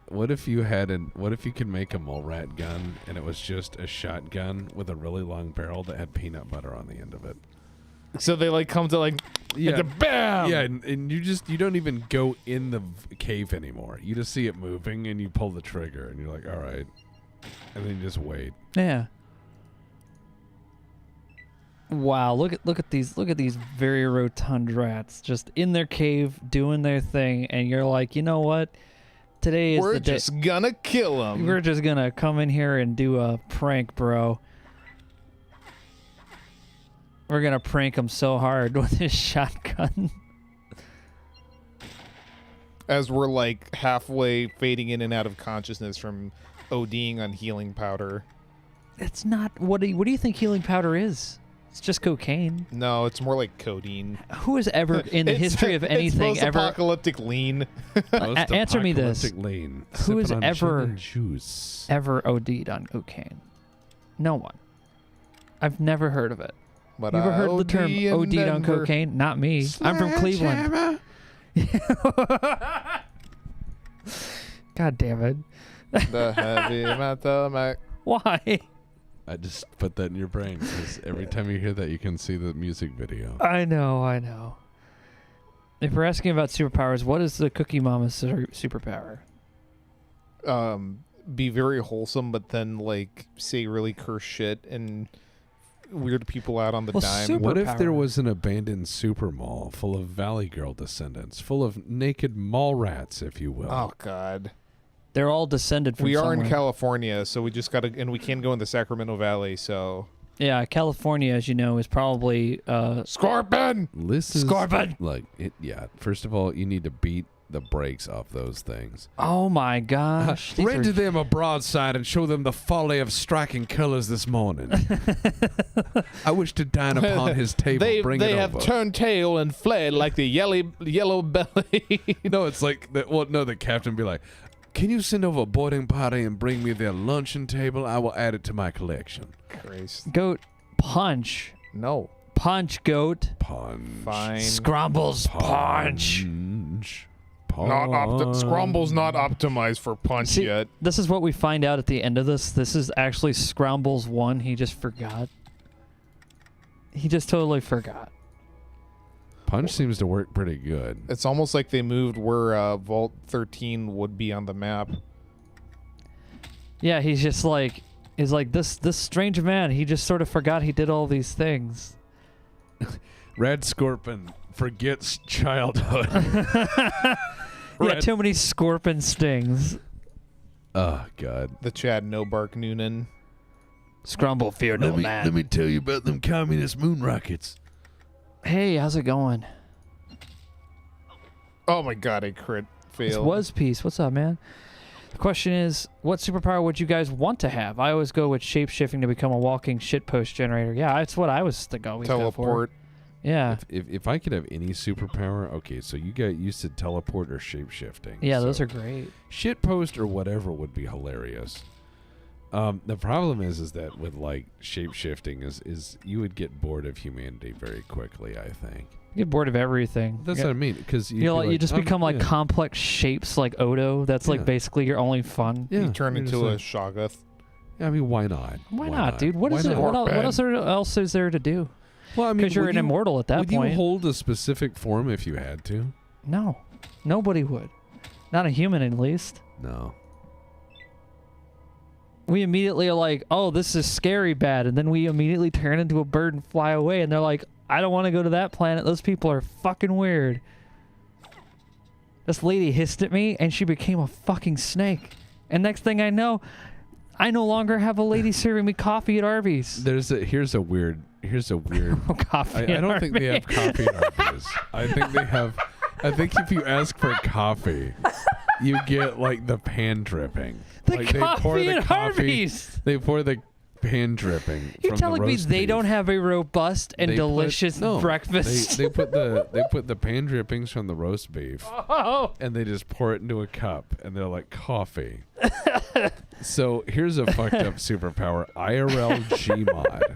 What if you could make a mole rat gun and it was just a shotgun with a really long barrel that had peanut butter on the end of it? So they like come to like it's a bam. Yeah, and you don't even go in the cave anymore. You just see it moving and you pull the trigger and you're like, all right, and then you just wait. Yeah. Wow, look at these very rotund rats just in their cave doing their thing, and you're like, you know what? Today is We're the day. just gonna kill him. We're just gonna come in here and do a prank, bro. We're gonna prank him so hard with his shotgun. As we're like halfway fading in and out of consciousness from ODing on healing powder. It's not. What do you think healing powder is? It's just cocaine. No, it's more like codeine. Who has ever in the history of anything it's ever? post-apocalyptic lean. Answer me this. Lane, Who has sipping on ever- gin and juice? Ever OD'd on cocaine? No one. I've never heard of it. But You ever I heard the term OD in OD'd on Denver. cocaine? Not me. I'm from Cleveland. God damn it. The heavy metal Mac. Why? I just put that in your brain because every time you hear that, you can see the music video. I know. If we're asking about superpowers, what is the Cookie Mama's superpower? Be very wholesome, but then like say really curse shit and weird people out on the Well, dime. What if there Superpower. was an abandoned super mall full of Valley Girl descendants, full of naked mall rats, if you will? Oh God. They're all descended from We are in somewhere. California, so we just gotta, and we can go in the Sacramento Valley. So Yeah, California, as you know, is probably Scorpion. This is Scorpion! like it. Yeah. First of all, you need to beat the brakes off those things. oh my gosh. These Render are- them a broadside and show them the folly of striking colors this morning. I wish to dine upon his table. Bring they it have over. turned tail and fled like the yellow belly. No, it's like the captain be like, can you send over a boarding party and bring me their luncheon table? I will add it to my collection. Christ. Goat, punch. No. Punch, goat. Punch. Fine. Scrombles, punch. Scromble's not optimized for punch See, yet. this is what we find out at the end of this. This is actually Scrombles 1. He just forgot. He just totally forgot. Punch seems to work pretty good. It's almost like they moved where Vault 13 would be on the map. Yeah, he's like this strange man. He just sort of forgot he did all these things. Red Scorpion forgets childhood. Yeah, too many scorpion stings. Oh, God. The Chad No Bark Noonan. Scrumble fear no man. Let me tell you about them communist moon rockets. Hey, how's it going? Oh my god, I crit This failed. was Peace. What's up, man? The question is, what superpower would you guys want to have? I always go with shapeshifting to become a walking shitpost generator. Yeah, that's what I was going for. Teleport. Yeah. If I could have any superpower, okay, so you said teleport or shapeshifting. Yeah, those So are great. shitpost or whatever would be hilarious. The problem is that with like shapeshifting is you would get bored of humanity very quickly, I think. You get bored of everything. That's what I mean, because You just become like complex shapes like Odo. That's like Yeah. basically your only fun. yeah, You turn you're into just a like- Shoggoth. I mean, why not? Why not, dude? What Why is it? not? What else is there to do? Well, I mean, Because you're would an immortal at that would point. you hold a specific form if you had to? No, nobody would. Not a human, at least. No. We immediately are like, oh, this is scary bad. And then we immediately turn into a bird and fly away. And they're like, I don't want to go to that planet. Those people are fucking weird. This lady hissed at me and she became a fucking snake. And next thing I know, I no longer have a lady serving me coffee at Arby's. Here's a weird. Coffee I at don't think they have coffee at Arby's. I think if you ask for coffee, you get like the pan dripping. The Like, coffee at Arby's. They pour the pan dripping. You're from telling the me roast they beef. don't have a robust and They delicious breakfast? They put the pan drippings from the roast beef, Oh. and they just pour it into a cup, and they're like coffee. So here's a fucked up superpower: IRL Gmod.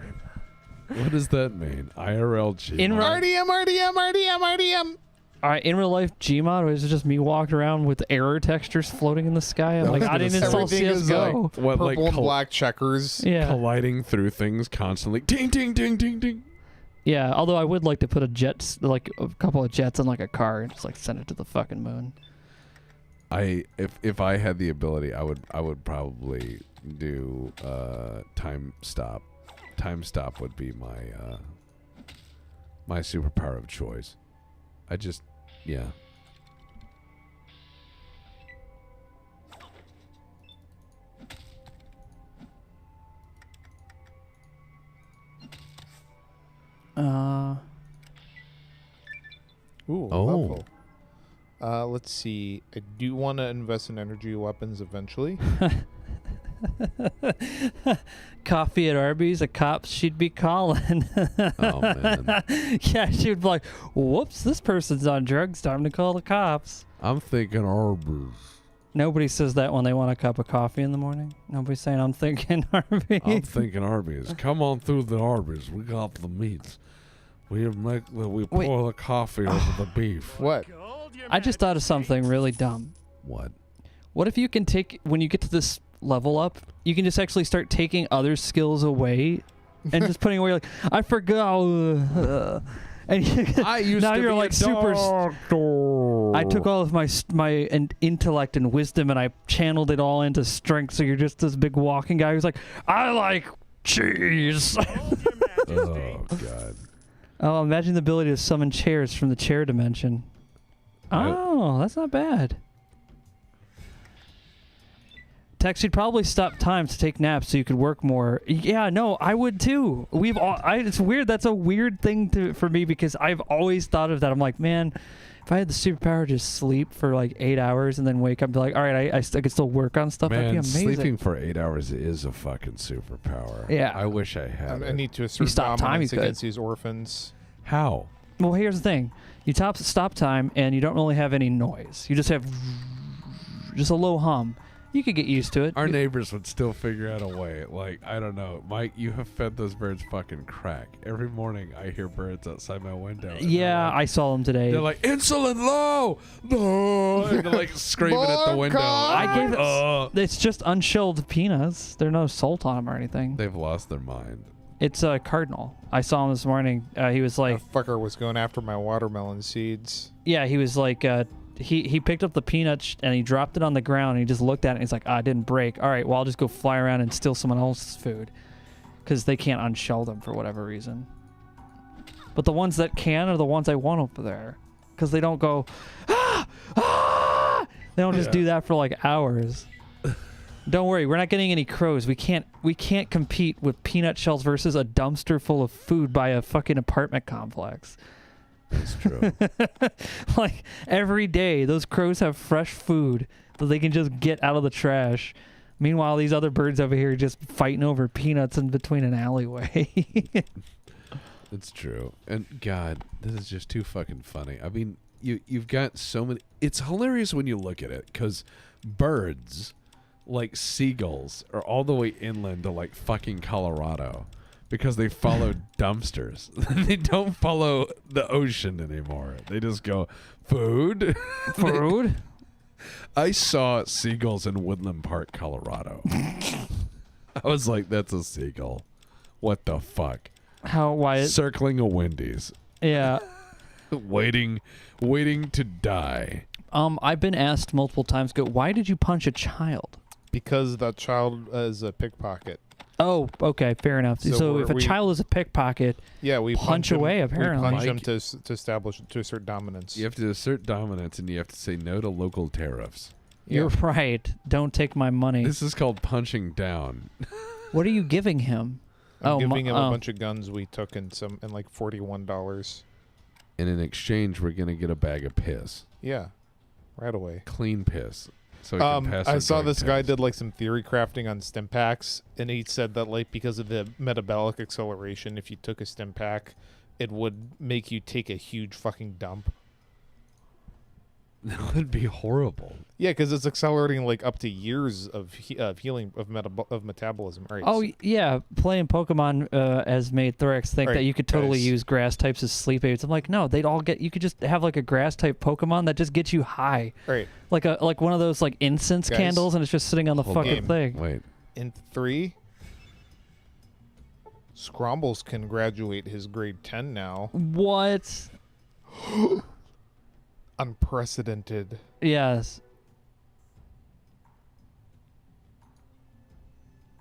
What does that mean? IRL Gmod. In RDM. All right, in real life, Gmod, or is it just me walking around with error textures floating in the sky? I'm like, I didn't install Everything is CSGO. like What, purple like and black checkers. Yeah, colliding through things constantly. Ding, ding, ding, ding, ding. yeah. Although I would like to put like a couple of jets on like a car and just like send it to the fucking moon. If I had the ability, I would probably do time stop. Time stop would be my superpower of choice. Yeah. Ooh, Oh. level. Let's see. I do want to invest in energy weapons eventually. Coffee at Arby's, the cops she'd be calling. Oh man. Yeah, she'd be like, whoops, this person's on drugs. Time to call the cops. I'm thinking Arby's. Nobody says that when they want a cup of coffee in the morning. Nobody's saying, I'm thinking Arby's. I'm thinking Arby's. Come on through the Arby's. We got the meats. We pour the coffee over the beef. What? I just thought of something really dumb. What? What if you can take, when you get to this level up, you can just actually start taking other skills away and just putting away, like, I forgot. And I used now to you're be like a super. doctor. I took all of my intellect and wisdom and I channeled it all into strength. So you're just this big walking guy who's like, I like cheese. Oh god. Oh, imagine the ability to summon chairs from the chair dimension. Oh, that's not bad. Tex, you'd probably stop time to take naps so you could work more. Yeah, no, I would too. It's weird. That's a weird thing for me because I've always thought of that. I'm like, man, if I had the superpower to just sleep for like 8 hours and then wake up and be like, all right, I could still work on stuff. That'd be Man, amazing. sleeping for 8 hours is a fucking superpower. Yeah. I wish I had I it. need to assert stop time, dominance you could. against these orphans. How? Well, here's the thing. You stop time and you don't really have any noise. You just have just a low hum. You could get used to it. Our neighbors would still figure out a way. Like, I don't know. Mike, you have fed those birds fucking crack. Every morning I hear birds outside my window. and Yeah, I saw them today. they're like, insulin low! No! And they're like screaming at the window. I gave it. It's It's just unshelled peanuts. There's no salt on them or anything. They've lost their mind. It's a cardinal. I saw him this morning. He was like, That fucker was going after my watermelon seeds. yeah, he was like, he picked up the peanut and he dropped it on the ground and he just looked at it and he's like, it didn't break. All right, well, I'll just go fly around and steal someone else's food because they can't unshell them for whatever reason. But the ones that can are the ones I want over there because they don't go, ah! They don't just do that for like hours. Don't worry, we're not getting any crows. We can't compete with peanut shells versus a dumpster full of food by a fucking apartment complex. That's true. Like every day, those crows have fresh food that they can just get out of the trash. Meanwhile, these other birds over here are just fighting over peanuts in between an alleyway. It's true. And God, this is just too fucking funny. I mean, you've got so many. It's hilarious when you look at it because birds, like seagulls, are all the way inland to like fucking Colorado because they follow dumpsters. They don't follow the ocean anymore. They just go food. Food? I saw seagulls in Woodland Park, Colorado. I was like, that's a seagull. What the fuck? Why? Circling a Wendy's. Yeah. waiting to die. I've been asked multiple times, why did you punch a child? Because that child is a pickpocket. Oh, okay, fair enough. So if a child is a pickpocket, yeah, we punch away, apparently. We punch him to establish, to assert dominance. You have to assert dominance, and you have to say no to local tariffs. You're right. Don't take my money. This is called punching down. What are you giving him? I'm giving him a bunch of guns we took in like $41. And in exchange, we're gonna get a bag of piss. Yeah, right away. Clean piss. So he can pass. I saw this guy did like some theory crafting on stim packs, and he said that like because of the metabolic acceleration, if you took a stim pack, it would make you take a huge fucking dump. That would be horrible. Yeah, because it's accelerating like up to years of healing of metabolism. Right. Oh yeah, playing Pokemon has made Thorax think that you could totally use grass types as sleep aids. I'm like, no, they'd all get. You could just have like a grass type Pokemon that just gets you high. Right. Like one of those like incense candles, and it's just sitting on the fucking thing. Wait. In 3, Scrombles can graduate his grade 10 now. What? Unprecedented. Yes.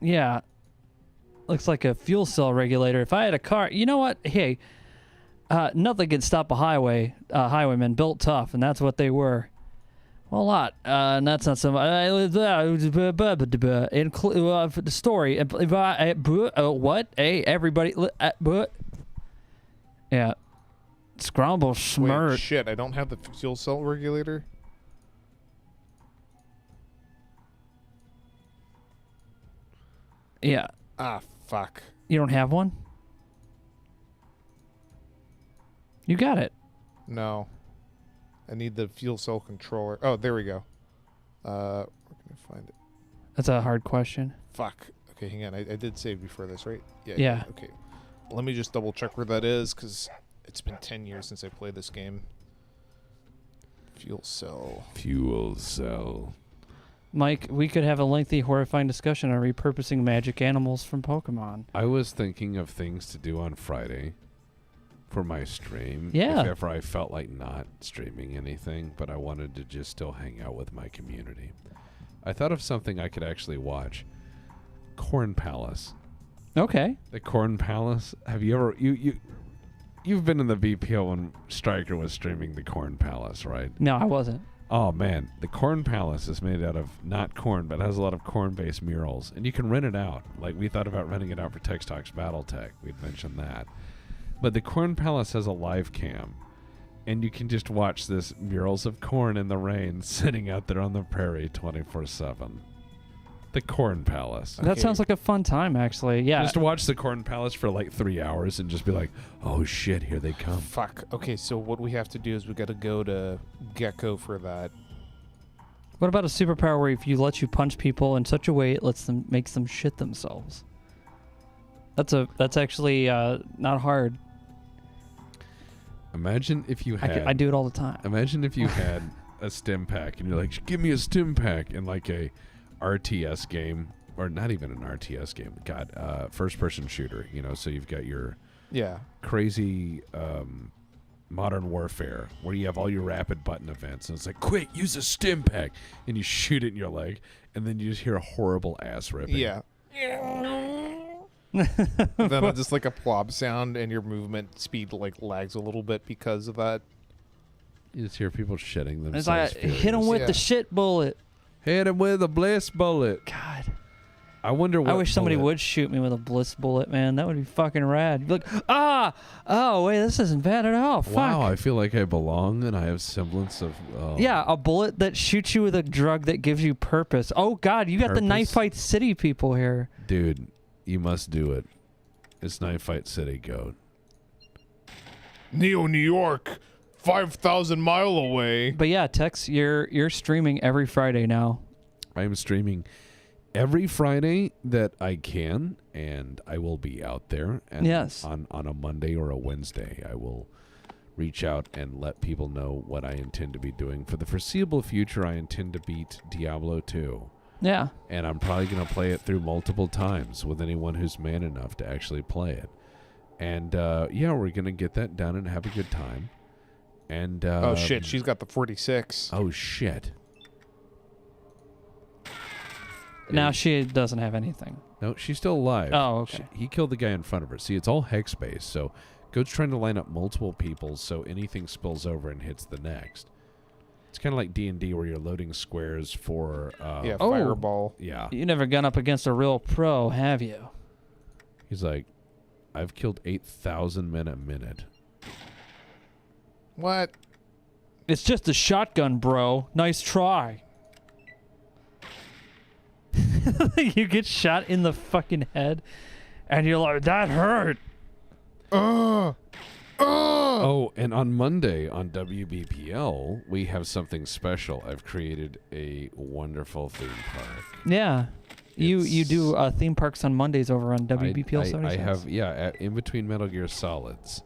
Yeah. Looks like a fuel cell regulator. If I had a car, you know what? Hey, nothing can stop a highwaymen built tough, and that's what they were. Well, a lot. And that's not so much. The story. What? Hey, everybody. Yeah. Scromble smart. Wait, shit, I don't have the fuel cell regulator. Yeah. Ah, fuck. You don't have one? You got it. No. I need the fuel cell controller. Oh, there we go. Where can I find it? That's a hard question. Fuck. Okay, hang on. I did save before this, right? Yeah. Okay. Let me just double check where that is, because it's been 10 years since I played this game. Fuel cell. Fuel cell. Mike, we could have a lengthy, horrifying discussion on repurposing magic animals from Pokemon. I was thinking of things to do on Friday for my stream. Yeah. If ever I felt like not streaming anything, but I wanted to just still hang out with my community. I thought of something I could actually watch. Corn Palace. Okay. The Corn Palace. Have you ever... You've been in the VPO when Stryker was streaming the Corn Palace, right? No, I wasn't. Oh, man. The Corn Palace is made out of not corn, but has a lot of corn-based murals. And you can rent it out. Like, we thought about renting it out for Tex Talks Battletech. We'd mentioned that. But the Corn Palace has a live cam. And you can just watch this murals of corn in the rain sitting out there on the prairie 24/7. The Corn Palace. That sounds like a fun time, actually. Yeah. Just to watch the Corn Palace for like 3 hours and just be like, oh shit, here they come. Fuck. Okay, so what we have to do is we got to go to Gecko for that. What about a superpower where if you let you punch people in such a way it makes them shit themselves? That's actually not hard. Imagine if you had... I do it all the time. Imagine if you had a stim pack and you're like, give me a stim pack in like a RTS game, or not even an RTS game. God, first-person shooter. You know, so you've got your crazy Modern Warfare where you have all your rapid button events, and it's like, quick, use a stim pack, and you shoot it in your leg, and then you just hear a horrible ass ripping. Yeah. Then it's just like a plop sound, and your movement speed like lags a little bit because of that. You just hear people shitting themselves. It's like, hit them with the shit bullet. Hit him with a bliss bullet. God. I wonder what I wish somebody bullet- would shoot me with a bliss bullet, man. That would be fucking rad. Look, oh wait, this isn't bad at all. Fuck. Wow, I feel like I belong and I have semblance of. Yeah, a bullet that shoots you with a drug that gives you purpose. Oh God, you got the Knife Purpose? Fight City people here. Dude, you must do it. It's Knife Fight City, goat. New York, 5,000 mile away. But yeah, Tex, you're streaming every Friday now. I am streaming every Friday that I can, and I will be out there. And Yes. on a Monday or a Wednesday, I will reach out and let people know what I intend to be doing. For the foreseeable future, I intend to beat Diablo 2. Yeah. And I'm probably going to play it through multiple times with anyone who's man enough to actually play it. And, yeah, we're going to get that done and have a good time. And Oh, shit. She's got the 46. Oh, shit. Now she doesn't have anything. No, she's still alive. Oh, okay. He killed the guy in front of her. See, it's all hex-based, so Goat's trying to line up multiple people so anything spills over and hits the next. It's kind of like D&D where you're loading squares for... Yeah, Oh. fireball. Yeah. You never gone up against a real pro, have you? He's like, I've killed 8,000 men a minute. What? It's just a shotgun, bro. Nice try. You get shot in the fucking head, and you're like, that hurt. Oh, and on Monday on WBPL, we have something special. I've created a wonderful theme park. Yeah. You It's- do theme parks on Mondays over on WBPL I 76. have, yeah, in between Metal Gear Solids,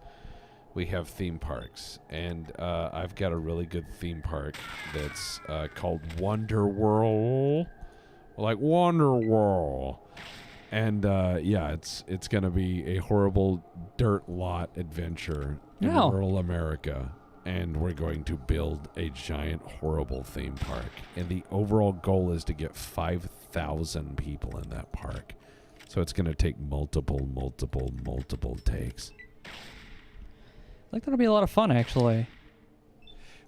we have theme parks. And I've got a really good theme park that's called Wonder World. Like Wonder World. And yeah, it's going to be a horrible dirt lot adventure in Yeah. rural America. And we're going to build a giant, horrible theme park. And the overall goal is to get 5,000 people in that park. So it's going to take multiple takes. I think that'll be a lot of fun, actually.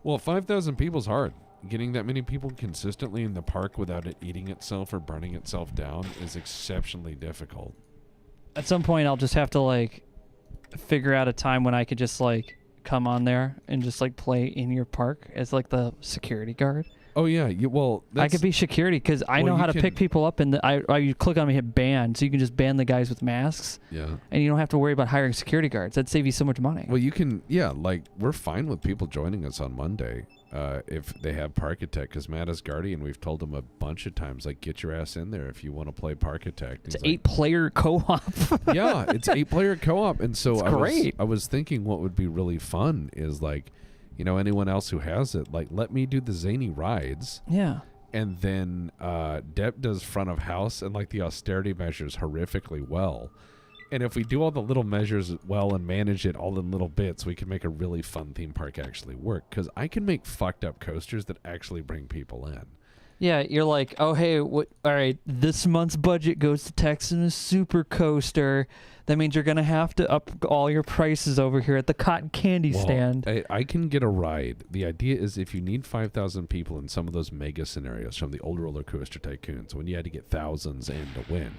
Well, 5,000 people's hard. Getting that many people consistently in the park without it eating itself or burning itself down is exceptionally difficult. At some point, I'll just have to, like, figure out a time when I could just, like, come on there and just, like, play in your park as, like, the security guard. Oh, yeah. Well, I could be security because I Well, know you how to pick can- people up, and you click on me, hit ban, so you can just ban the guys with masks, Yeah. and you don't have to worry about hiring security guards. That'd save you so much money. Well, you can, yeah, like, we're fine with people joining us on Monday if they have Parkitect, because Matt is Guardian, we've told him a bunch of times, like, get your ass in there if you want to play Parkitect. It's 8-player co-op. Yeah, it's 8-player co-op, and so It's great. I was thinking what would be really fun is, like, you know, anyone else who has it, like, let me do the zany rides. Yeah. And then Depp does front of house and like the austerity measures horrifically well. And if we do all the little measures well and manage it all in little bits, we can make a really fun theme park actually work. Because I can make fucked up coasters that actually bring people in. Yeah, you're like, oh, hey, all right, this month's budget goes to Texas Super Coaster. That means you're going to have to up all your prices over here at the cotton candy stand. I can get a ride. The idea is if you need 5,000 people in some of those mega scenarios from the old roller coaster tycoons, when you had to get thousands in to win,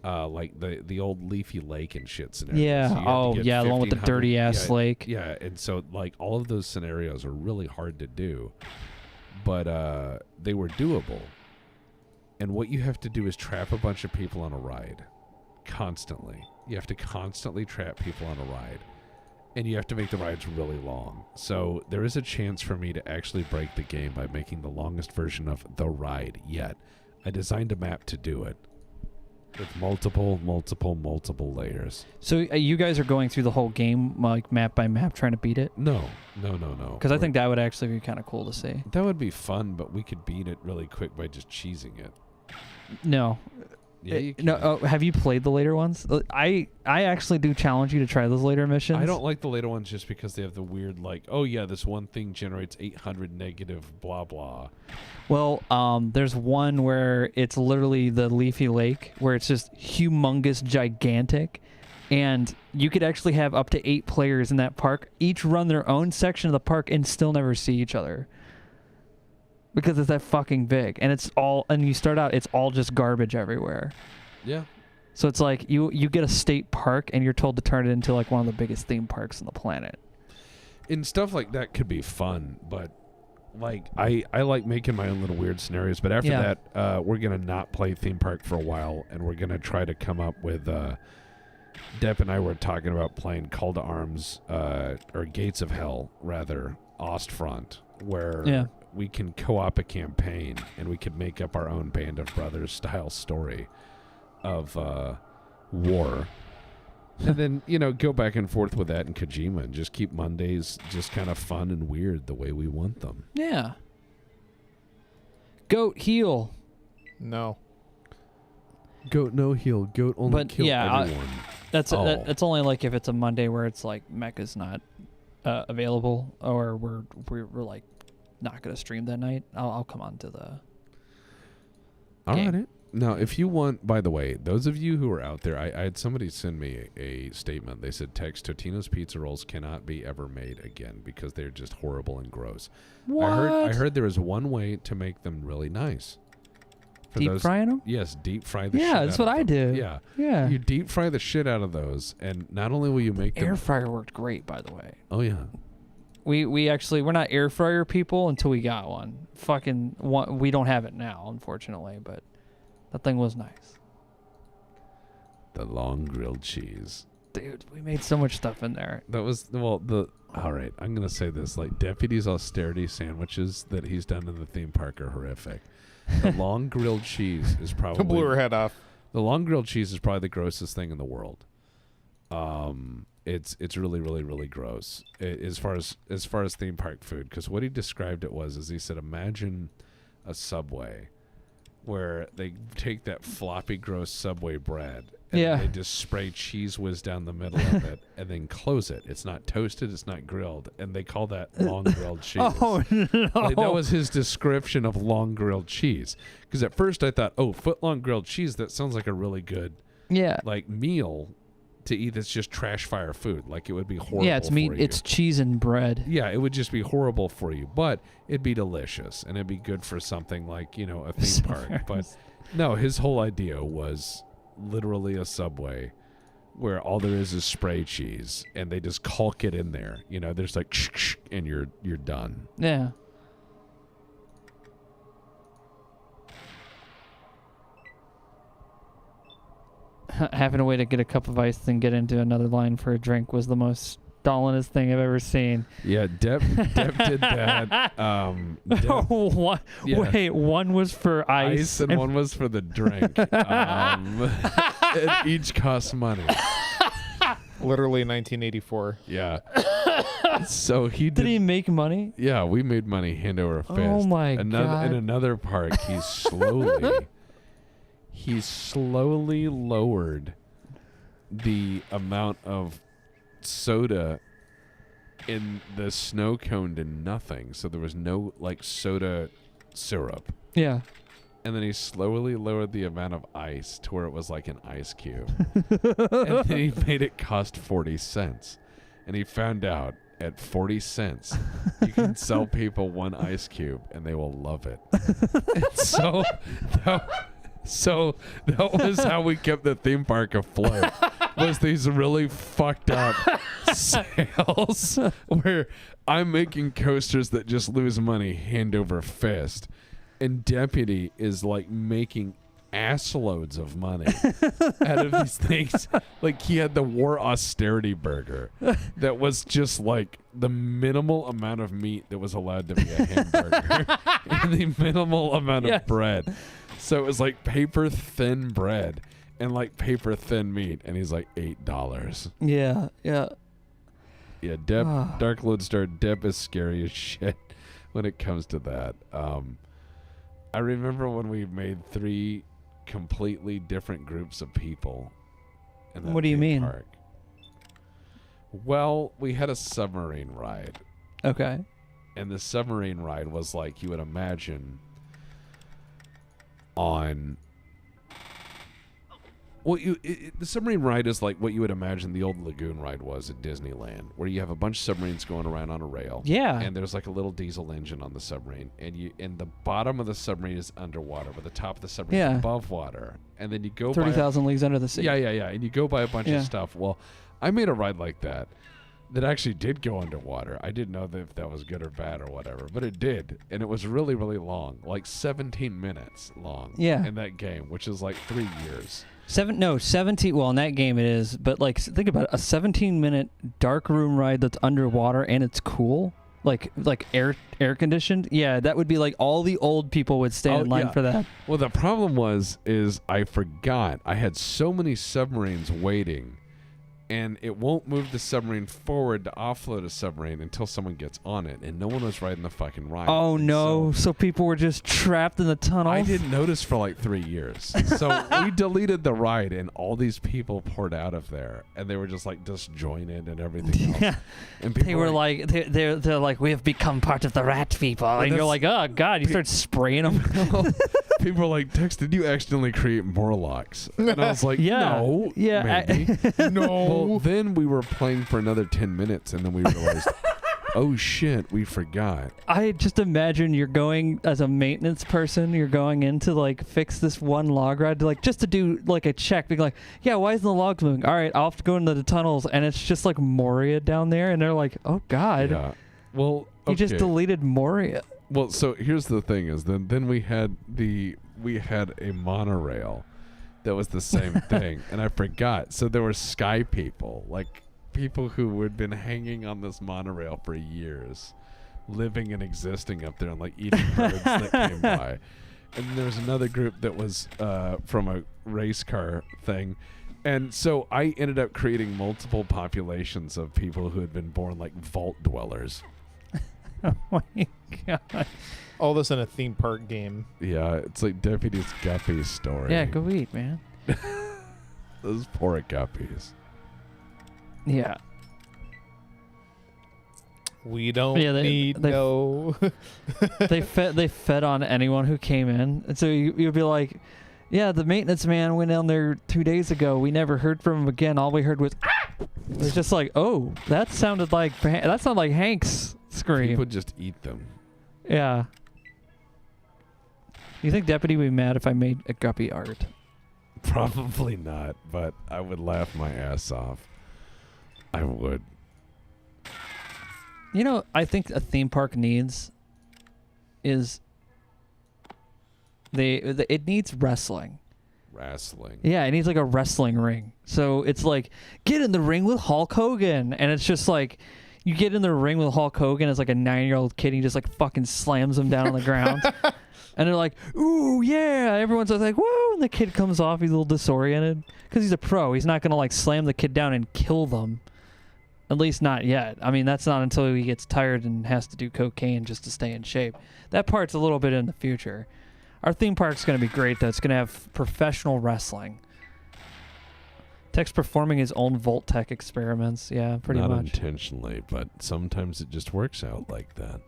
like the old Leafy Lake and shit scenarios. Yeah. You had to Oh, get yeah, the one with the 1,500 dirty-ass lake. Yeah, and so like all of those scenarios are really hard to do, but they were doable. And what you have to do is trap a bunch of people on a ride. Constantly. You have to constantly trap people on a ride. And you have to make the rides really long. So there is a chance for me to actually break the game by making the longest version of the ride yet. I designed a map to do it. With multiple layers. So you guys are going through the whole game, like map by map, trying to beat it? No. Because I think that would actually be kind of cool to see. that would be fun, but we could beat it really quick by just cheesing it. No. Yeah, you can. No. Have you played the later ones? I actually do challenge you to try those later missions. I don't like the later ones just because they have the weird, like, oh yeah, this one thing generates 800 negative blah blah. Well, there's one where it's literally the Leafy Lake, where it's just humongous, gigantic, and you could actually have up to 8 players in that park, each run their own section of the park and still never see each other. because it's that fucking big, and you start out, it's all just garbage everywhere. Yeah. So it's like you get a state park and you're told to turn it into like one of the biggest theme parks on the planet. And stuff like that could be fun, but like I like making my own little weird scenarios. But after that, we're gonna not play theme park for a while, and we're gonna try to come up with. Depp and I were talking about playing Call to Arms, or Gates of Hell, rather, Ostfront, where we can co-op a campaign and we could make up our own Band of Brothers style story of war. And then, go back and forth with that in Kojima and just keep Mondays just kind of fun and weird the way we want them. Yeah. Goat heel. No. Goat no heel. Goat only kill everyone. That's only like if it's a Monday where it's like Mecha's not available, or we're like not gonna stream that night. I'll come on to the. All right. Now, if you want, by the way, those of you who are out there, I had somebody send me a statement. They said, text, Totino's pizza rolls cannot be ever made again because they're just horrible and gross. What? I heard there is one way to make them really nice. Deep frying them? Yes, deep fry the shit out of them. Yeah, that's what I do. Yeah. Yeah. You deep fry the shit out of those, and not only will you make them... Air fryer worked great, by the way. Oh, yeah. We're not air fryer people until we got one. We don't have it now, unfortunately, but that thing was nice. The long grilled cheese. Dude, we made so much stuff in there. That was, all right, I'm going to say this. Like, Deputy's austerity sandwiches that he's done in the theme park are horrific. The long grilled cheese is probably... Blew her head off. The long grilled cheese is probably the grossest thing in the world. It's really, really, really gross as far as theme park food. Because what he described it was he said, imagine a Subway where they take that floppy, gross Subway bread and they just spray cheese whiz down the middle of it and then close it. It's not toasted, it's not grilled, and they call that long grilled cheese. Oh no! Like, that was his description of long grilled cheese. Because at first I thought, foot long grilled cheese, that sounds like a really good meal to eat. That's just trash fire food. Like, it would be horrible. Yeah, it's meat. For you. It's cheese and bread. Yeah, it would just be horrible for you, but it'd be delicious and it'd be good for something like a theme park. But no, his whole idea was literally a Subway where all there is spray cheese and they just caulk it in there. There's like and you're done. Yeah. Having a way to get a cup of ice and get into another line for a drink was the most Stalinist thing I've ever seen. Yeah, Depp did that. Wait, one was for ice and one was for the drink. It each costs money. Literally 1984. Yeah. So he did he make money? Yeah, we made money hand over fist. Oh my God. In another park, he slowly lowered the amount of soda in the snow cone to nothing. So there was no soda syrup. Yeah. And then he slowly lowered the amount of ice to where it was like an ice cube. And then he made it cost 40 cents. And he found out at 40 cents, you can sell people one ice cube and they will love it. And so that was how we kept the theme park afloat, was these really fucked up sales where I'm making coasters that just lose money hand over fist. And Deputy is like making ass loads of money out of these things. Like, he had the war austerity burger that was just like the minimal amount of meat that was allowed to be a hamburger and the minimal amount of bread. So it was like paper thin bread and like paper thin meat, and he's like $8. Yeah. Yeah, Dark Lodestar Depp is scary as shit when it comes to that. I remember when we made 3 completely different groups of people in that What do you mean? park. Well, we had a submarine ride. Okay. And the submarine ride was like you would imagine on Well, the submarine ride is like what you would imagine the old lagoon ride was at Disneyland, where you have a bunch of submarines going around on a rail. Yeah. And there's like a little diesel engine on the submarine, and the bottom of the submarine is underwater, but the top of the submarine is above water. And then you go 30,000 leagues under the sea. Yeah. And you go by a bunch of stuff. Well, I made a ride like that actually did go underwater. I didn't know if that was good or bad or whatever, but it did. And it was really, really long, like 17 minutes long in that game, which is like 3 years. 17. Well, in that game it is, but like think about it, a 17-minute dark room ride that's underwater and it's cool, like air conditioned. Yeah, that would be like all the old people would stand in line for that. Well, the problem is I forgot I had so many submarines waiting. And it won't move the submarine forward to offload a submarine until someone gets on it. And no one was riding the fucking ride. Oh, and no. So people were just trapped in the tunnel? I didn't notice for like 3 years. So we deleted the ride, and all these people poured out of there. And they were just like disjointed and everything else. Yeah. And they were like, they're like, we have become part of the rat people. And you're like, oh, God. You start spraying them. People were like, Tex, did you accidentally create Morlocks? And I was like, no. Yeah. Maybe. No. Well, then we were playing for another 10 minutes, and then we realized, oh, shit, we forgot. I just imagine you're going, as a maintenance person, you're going in to, like, fix this one log ride, just to do, like, a check. Being like, yeah, why isn't the logs moving? All right, I'll have to go into the tunnels, and it's just, like, Moria down there, and they're like, oh, God. Yeah. Well, You just deleted Moria. Well, so here's the thing is, then we had a monorail that was the same thing, and I forgot. So there were sky people, like people who had been hanging on this monorail for years, living and existing up there and like eating birds that came by. And then there was another group that was from a race car thing. And so I ended up creating multiple populations of people who had been born like vault dwellers. Oh my God. All this in a theme park game. Yeah, it's like Deputy Guppy's story. Yeah, go eat, man. Those poor guppies. Yeah. We don't need they no. they fed on anyone who came in, and so you'd be like, yeah, the maintenance man went down there 2 days ago. We never heard from him again. All we heard was ah! It was just like, oh, that sounded like Hank's scream. People just eat them. Yeah. You think Deputy would be mad if I made a guppy art? Probably not, but I would laugh my ass off. I would. You know, I think a theme park needs is it needs wrestling. Wrestling. Yeah, it needs like a wrestling ring. So it's like, get in the ring with Hulk Hogan, and it's just like, you get in the ring with Hulk Hogan as like a 9-year-old kid, and he just like fucking slams him down on the ground. And they're like, ooh, yeah. Everyone's like, whoa. And the kid comes off, he's a little disoriented. Because he's a pro. He's not going to like slam the kid down and kill them. At least not yet. I mean, that's not until he gets tired and has to do cocaine just to stay in shape. That part's a little bit in the future. Our theme park's going to be great, though. It's going to have professional wrestling. Tech's performing his own Volt-Tech experiments. Yeah, pretty much. Not intentionally, but sometimes it just works out like that.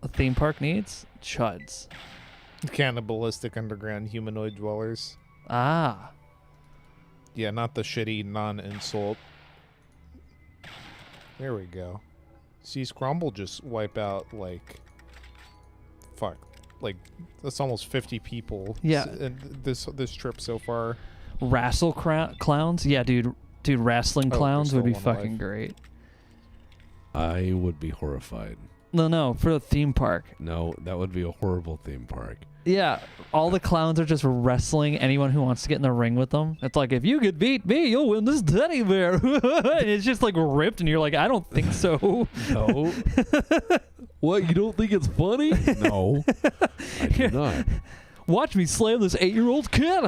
A theme park needs chuds. Cannibalistic underground humanoid dwellers. Ah. Yeah, not the shitty non-insult. There we go. See, Scromble just wipe out, like... Fuck. Like, that's almost 50 people. Yeah. In this trip so far. Wrestle clowns? Yeah, dude, wrestling clowns would be fucking alive. great. I would be horrified. No, for the theme park. No, that would be a horrible theme park. Yeah, all the clowns are just wrestling anyone who wants to get in the ring with them. It's like, if you could beat me, you'll win this teddy bear. And it's just like ripped, and you're like, I don't think so. No. What, you don't think it's funny? No, I do not. Watch me slam this 8-year-old kid.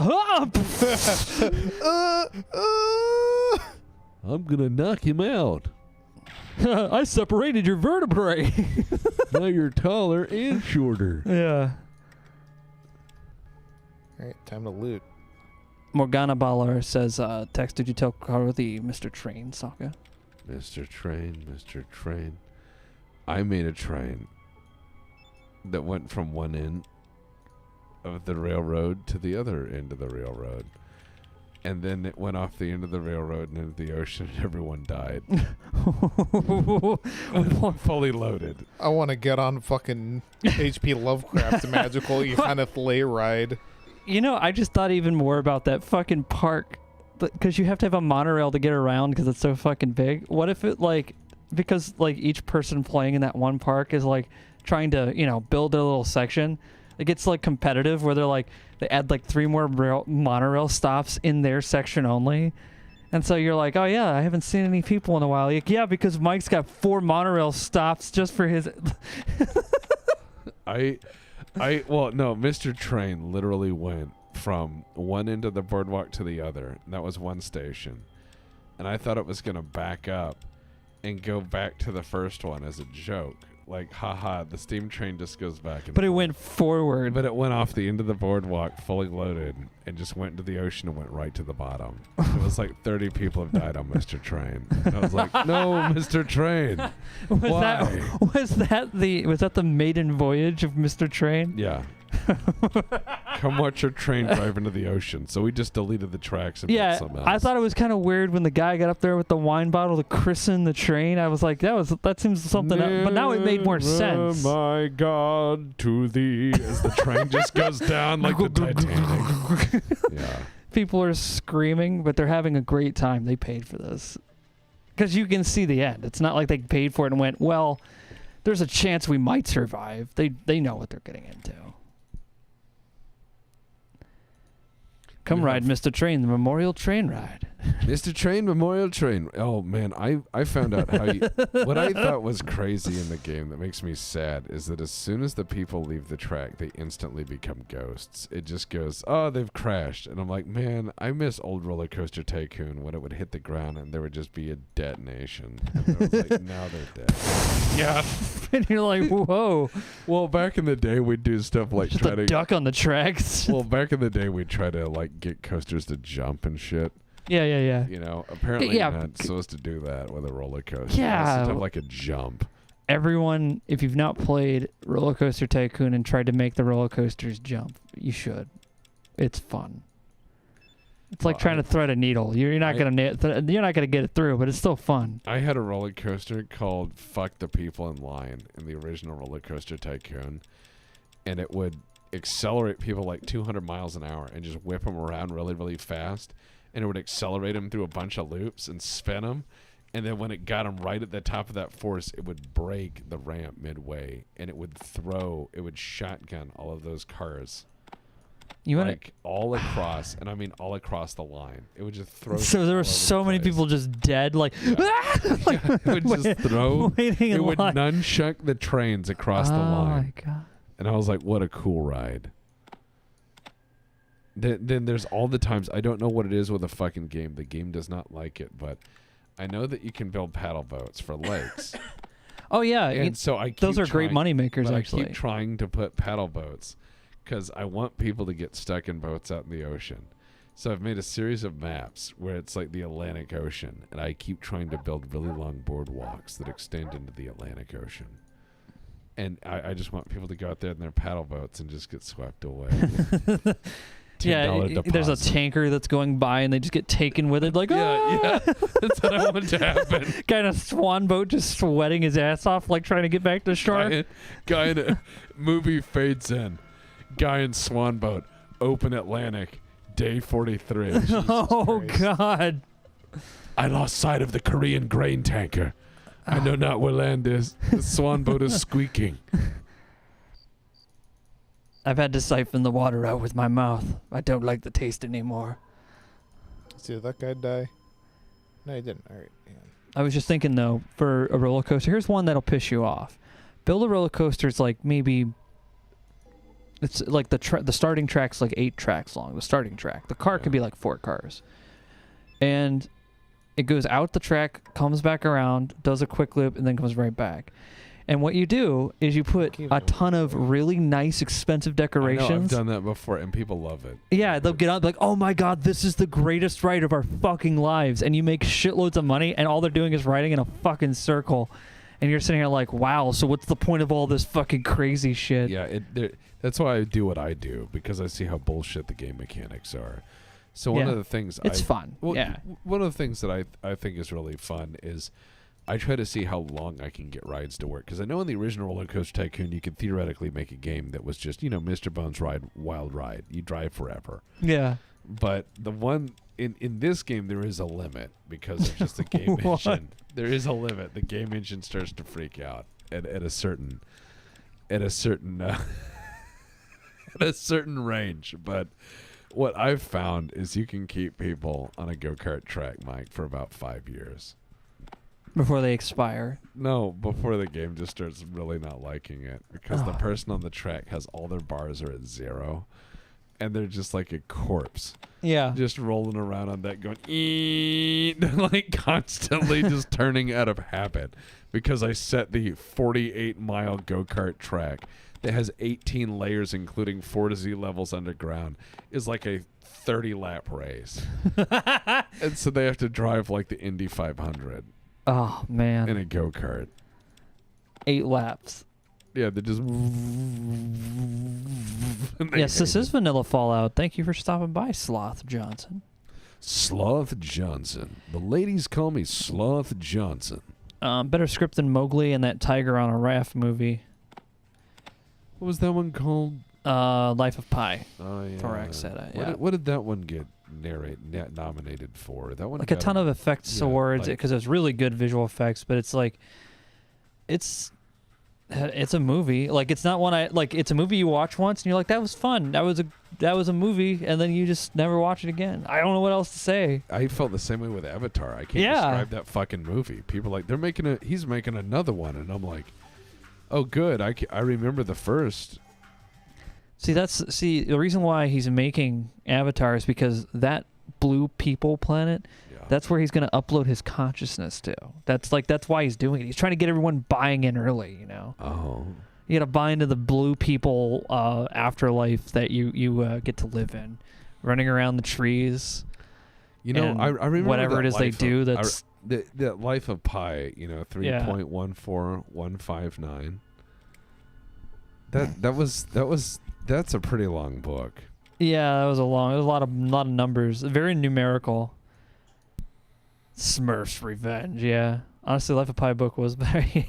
I'm going to knock him out. I separated your vertebrae. Now you're taller and shorter. Yeah. All right, time to loot. Morgana Baller says, Tex, did you tell Carl the Mr. Train saga? Mr. Train. I made a train that went from one end of the railroad to the other end of the railroad. And then it went off the end of the railroad and into the ocean, and everyone died. Fully loaded. I want to get on fucking H.P. Lovecraft's magical kind sleigh ride. You know, I just thought even more about that fucking park, because you have to have a monorail to get around because it's so fucking big. What if it because each person playing in that one park is trying to build their little section. It gets competitive where they add 3 more monorail stops in their section only. And so you're like, oh yeah, I haven't seen any people in a while. Yeah, because Mike's got 4 monorail stops just for his. Well, no, Mr. Train literally went from one end of the boardwalk to the other. And that was one station. And I thought it was going to back up and go back to the first one as a joke. Haha, the steam train just goes back. But it went forward. But it went off the end of the boardwalk, fully loaded, and just went into the ocean and went right to the bottom. It was 30 people have died on Mr. Train. And I was like, no, Mr. Train. Why? Was that the maiden voyage of Mr. Train? Yeah. Come watch your train drive into the ocean. So we just deleted the tracks and put something else. I thought it was kind of weird when the guy got up there with the wine bottle to christen the train. I was like, that seems something else. But now it made more sense. My God, to thee, as the train just goes down like the Titanic. Yeah. People are screaming, but they're having a great time. They paid for this. Because you can see the end. It's not like they paid for it and went, well, there's a chance we might survive. They know what they're getting into. Come ride Mr. Train, the Memorial Train Ride. Mr. Train, Memorial Train. Oh, man, I found out how what I thought was crazy in the game that makes me sad is that as soon as the people leave the track, they instantly become ghosts. It just goes, oh, they've crashed. And I'm like, man, I miss old Roller Coaster Tycoon when it would hit the ground and there would just be a detonation. And I was like, now they're dead. Yeah. And you're like, whoa. Well, back in the day, we'd do stuff like just a duck on the tracks. Well, back in the day, we'd try to get coasters to jump and shit. Yeah. Apparently you're not supposed to do that with a roller coaster. Yeah. It's have a jump. Everyone, if you've not played Roller Coaster Tycoon and tried to make the roller coasters jump, you should. It's fun. It's like trying to thread a needle. You're not gonna get it through, but it's still fun. I had a roller coaster called Fuck the People in Line in the original Roller Coaster Tycoon, and it would accelerate people 200 miles an hour and just whip them around really, really fast. And it would accelerate them through a bunch of loops and spin them. And then when it got them right at the top of that force, it would break the ramp midway. And it would shotgun all of those cars. All across, and I mean all across the line. It would just throw. So there were so many people just dead, it would just throw. It would nunchuck the trains across the line. Oh my God. And I was like, what a cool ride. Then there's all the times, I don't know what it is with a fucking game. The game does not like it, but I know that you can build paddle boats for lakes. Oh, yeah. And so I keep those are great money makers, actually. I keep trying to put paddle boats because I want people to get stuck in boats out in the ocean. So I've made a series of maps where it's like the Atlantic Ocean, and I keep trying to build really long boardwalks that extend into the Atlantic Ocean. And I just want people to go out there in their paddle boats and just get swept away. Yeah, there's a tanker that's going by and they just get taken with it. Yeah, that's what I want to happen. Guy in a swan boat just sweating his ass off, trying to get back to shore. Guy in a movie fades in. Guy in swan boat, open Atlantic, day 43. Oh, God. I lost sight of the Korean grain tanker. I know not where land is. The swan boat is squeaking. I've had to siphon the water out with my mouth. I don't like the taste anymore. See, did that guy die? No, he didn't. All right. Yeah. I was just thinking, though, for a roller coaster, here's one that'll piss you off. Build a roller coaster. It's maybe... It's the starting track's 8 tracks long. The starting track. The car could be 4 cars. And it goes out the track, comes back around, does a quick loop, and then comes right back. And what you do is you put a ton of really nice, expensive decorations. I know, I've done that before, and people love it. Yeah, they'll get up oh my God, this is the greatest ride of our fucking lives. And you make shitloads of money, and all they're doing is riding in a fucking circle. and you're sitting here like, wow, so what's the point of all this fucking crazy shit? Yeah, that's why I do what I do, because I see how bullshit the game mechanics are. So one of the things it's fun. Yeah. One of the things that I think is really fun is I try to see how long I can get rides to work, because I know in the original Roller Coaster Tycoon you could theoretically make a game that was just, Mr. Bones Ride Wild Ride. You drive forever. Yeah. But the one in this game, there is a limit because of just the game engine. There is a limit. The game engine starts to freak out at a certain at a certain range. But what I've found is you can keep people on a go-kart track, Mike, for about 5 years. Before they expire. No, before the game just starts really not liking it, because the person on the track has all their bars are at 0. And they're just like a corpse. Yeah. Just rolling around on that going, like constantly just turning out of habit. Because I set the 48-mile go-kart track that has 18 layers, including 4 to Z levels underground, is like a 30-lap race. And so they have to drive like the Indy 500. Oh, man. In a go-kart. 8 laps. Yeah, they're just... Yes, this is Vanilla Fallout. Thank you for stopping by, Sloth Johnson. Sloth Johnson. The ladies call me Sloth Johnson. Better script than Mowgli and that Tiger on a Raft movie. What was that one called? Life of Pi. Oh, yeah. Thorax said it. What did that one get nominated for? That one like a ton of effects awards, because it's really good visual effects, but it's like... It's a movie. Like, it's not one it's a movie you watch once and you're like, that was fun. That was a movie, and then you just never watch it again. I don't know what else to say. I felt the same way with Avatar. I can't describe that fucking movie. People are like, he's making another one, and I'm like, oh, good. I remember the first. See, the reason why he's making Avatar is because that blue people planet, that's where he's going to upload his consciousness to. That's why he's doing it. He's trying to get everyone buying in early, Oh. You got to buy into the blue people afterlife that you get to live in. Running around the trees. I remember whatever it is they do. That's the Life of Pi. 3.14159. That's a pretty long book. Yeah, that was a lot of numbers. Very numerical. Smurfs Revenge, yeah. Honestly, Life of Pi book was very...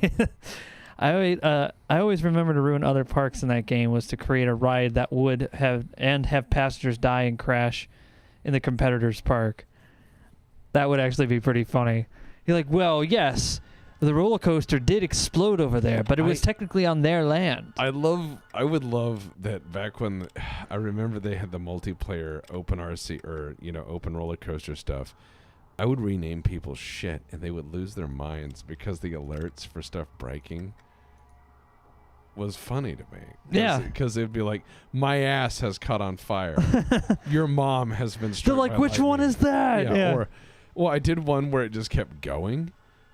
I always remember to ruin other parks in that game was to create a ride that would have passengers die and crash in the competitor's park. That would actually be pretty funny. You're like, well, yes, the roller coaster did explode over there, but it was technically on their land. I would love that back when I remember they had the multiplayer open RC or open roller coaster stuff. I would rename people's shit, and they would lose their minds because the alerts for stuff breaking was funny to me. Yeah. Because it'd be like, my ass has caught on fire. Your mom has been struck. They're like, which one is that? Yeah. Well, I did one where it just kept going.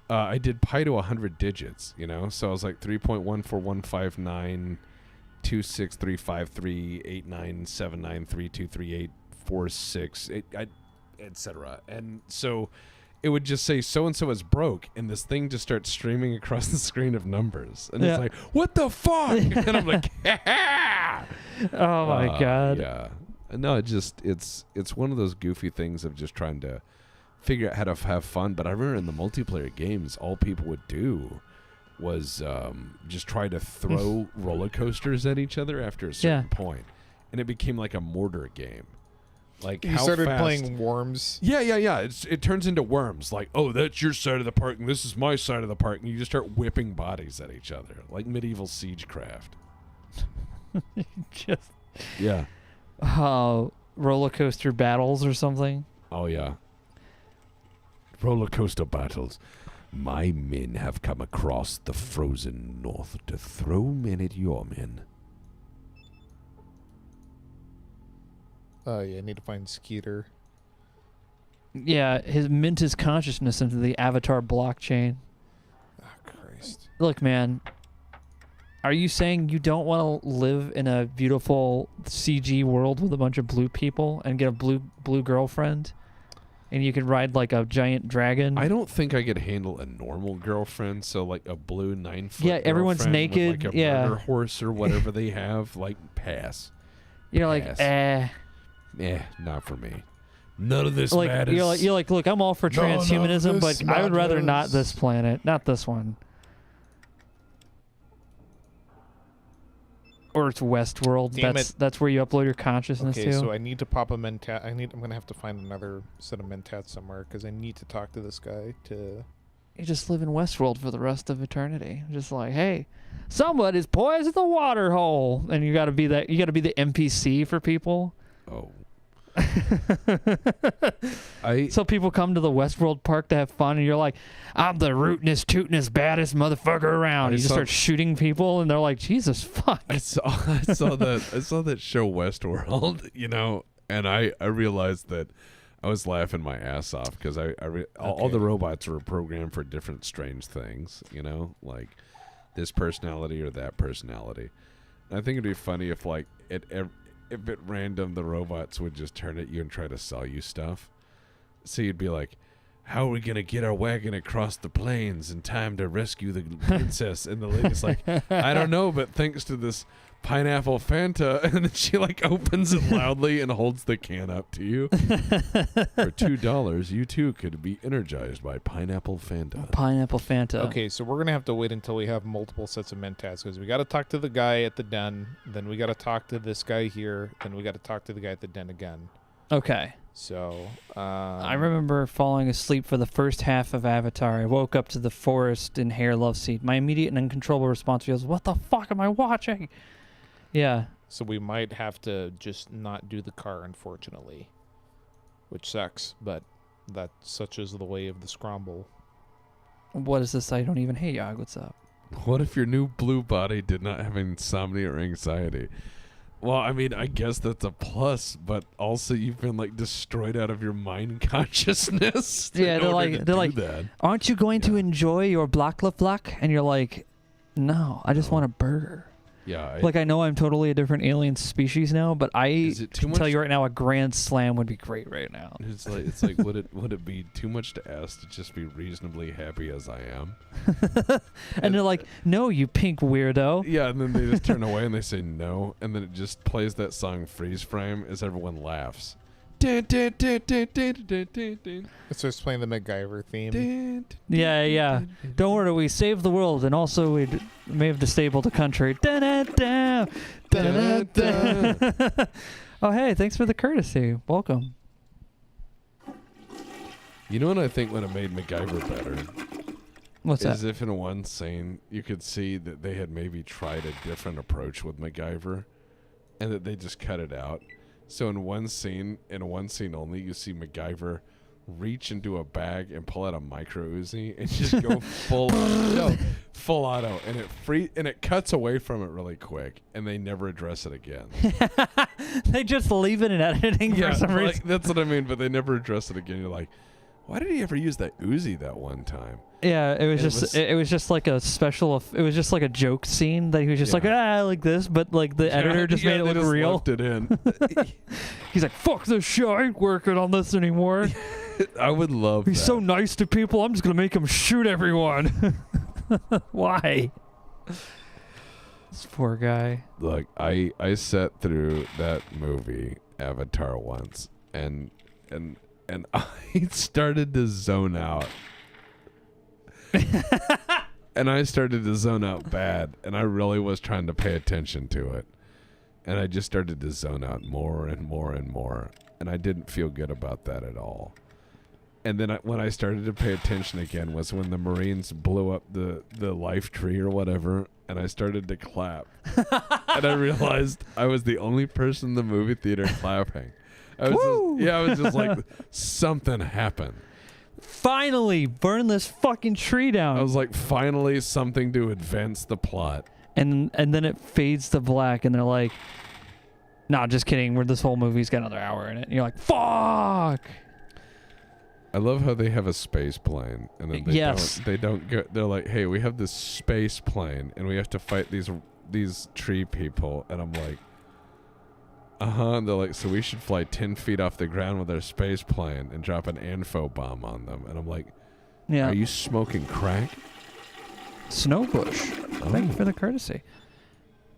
I did pi to 100 digits, So I was like 3.14159, 263538979323846, etc. And so it would just say so-and-so is broke, and this thing just starts streaming across the screen of numbers. And it's like, what the fuck? And I'm like, oh my God. Yeah. No, it's one of those goofy things of just trying to figure out how to have fun. But I remember in the multiplayer games, all people would do was just try to throw roller coasters at each other after a certain point. And it became like a mortar game. Like you started playing Worms. Yeah. It turns into Worms. Like, oh, that's your side of the park, and this is my side of the park, and you just start whipping bodies at each other, like medieval siegecraft. Yeah. Roller coaster battles or something. Oh yeah. Roller coaster battles. My men have come across the frozen north to throw men at your men. Oh, yeah, I need to find Skeeter. Yeah, mint his consciousness into the Avatar blockchain. Oh, Christ. Look, man, are you saying you don't want to live in a beautiful CG world with a bunch of blue people and get a blue girlfriend and you could ride like a giant dragon. I don't think I could handle a normal girlfriend. So like a blue 9-foot. Yeah, everyone's girlfriend naked, with like a murder horse or whatever they have. Like pass. You're like, Pass. Not for me. None of this like matters. you're like, look, I'm all for None of transhumanism, but this I would rather not matters. this planet, not this one. Or it's Westworld. Damn That's where you upload your consciousness Okay, to. so I need to pop a mentat. I'm gonna have to find another set of mentats somewhere because I need to talk to this guy to. You just live in Westworld for the rest of eternity. Just like, hey, somebody's poisoned the water hole, and you got to be that. You got to be the NPC for people. Oh. So people come to the Westworld park to have fun, and you're like, I'm the rootinest, tootinest, baddest motherfucker around. You just start shooting people, and they're like, Jesus fuck. I saw that show Westworld, and I realized that I was laughing my ass off because all the robots were programmed for different strange things, like this personality or that personality. And I think it'd be funny if like if at random the robots would just turn at you and try to sell you stuff. So you'd be like, how are we going to get our wagon across the plains in time to rescue the princess? And the lady's like, I don't know, but thanks to this pineapple Fanta. And then she like opens it loudly and holds the can up to you. For $2, you too could be energized by pineapple Fanta. Pineapple Fanta. Okay, so we're gonna have to wait until we have multiple sets of mentats because we got to talk to the guy at the den, then we got to talk to this guy here, then we got to talk to the guy at the den again. Okay. So I remember falling asleep for the first half of Avatar. I woke up to the forest in Hair Love Seat. My immediate and uncontrollable response was, what the fuck am I watching? Yeah. So we might have to just not do the car, unfortunately, which sucks, but that such is the way of the Scromble. What is this? I don't even. Hey, Yog, what's up? What if your new blue body did not have insomnia or anxiety? Well, I mean, I guess that's a plus, but also you've been like destroyed out of your mind consciousness. Yeah, they're like, that. Aren't you going to enjoy your black? And you're like, no, I just want a burger. Yeah. I know I'm totally a different alien species now, but I too can much tell you right now, a grand slam would be great right now. It's like would it be too much to ask to just be reasonably happy as I am? And they're like, no, you pink weirdo. Yeah, and then they just turn away and they say no, and then it just plays that song Freeze Frame as everyone laughs. It starts playing the Macgyver theme. Yeah. Don't worry, we saved the world, and also we may have disabled the country. Oh, hey, thanks for the courtesy. Welcome. You know what I think would have made Macgyver better? What's that? Is if in one scene you could see that they had maybe tried a different approach with Macgyver, and that they just cut it out. So in one scene only, you see Macgyver reach into a bag and pull out a micro Uzi and just go full auto, and it cuts away from it really quick, and they never address it again. They just leave it in editing for some reason. That's what I mean, but they never address it again. You're like, why did he ever use that Uzi that one time? Yeah, it was just like a special. It was just like a joke scene that he was just like this, but like the editor just made it look real. Left it in. He's like, fuck this show, I ain't working on this anymore. I would love. He's so nice to people. I'm just gonna make him shoot everyone. Why? This poor guy. Look, I sat through that movie Avatar once, and I started to zone out. And I started to zone out bad, and I really was trying to pay attention to it. And I just started to zone out more and more and more, and I didn't feel good about that at all. And then when I started to pay attention again was when the Marines blew up the life tree or whatever, and I started to clap. And I realized I was the only person in the movie theater clapping. I was just like, something happened. Finally, burn this fucking tree down. I was like, finally something to advance the plot. And then it fades to black, and they're like, nah, just kidding. This whole movie's got another hour in it. And you're like, fuck. I love how they have a space plane, and then they don't go. They're like, hey, we have this space plane, and we have to fight these tree people, and I'm like, And they're like, so we should fly 10 feet off the ground with our space plane and drop an info bomb on them. And I'm like, Yeah. are you smoking crack? Snowbush. Thank you for the courtesy.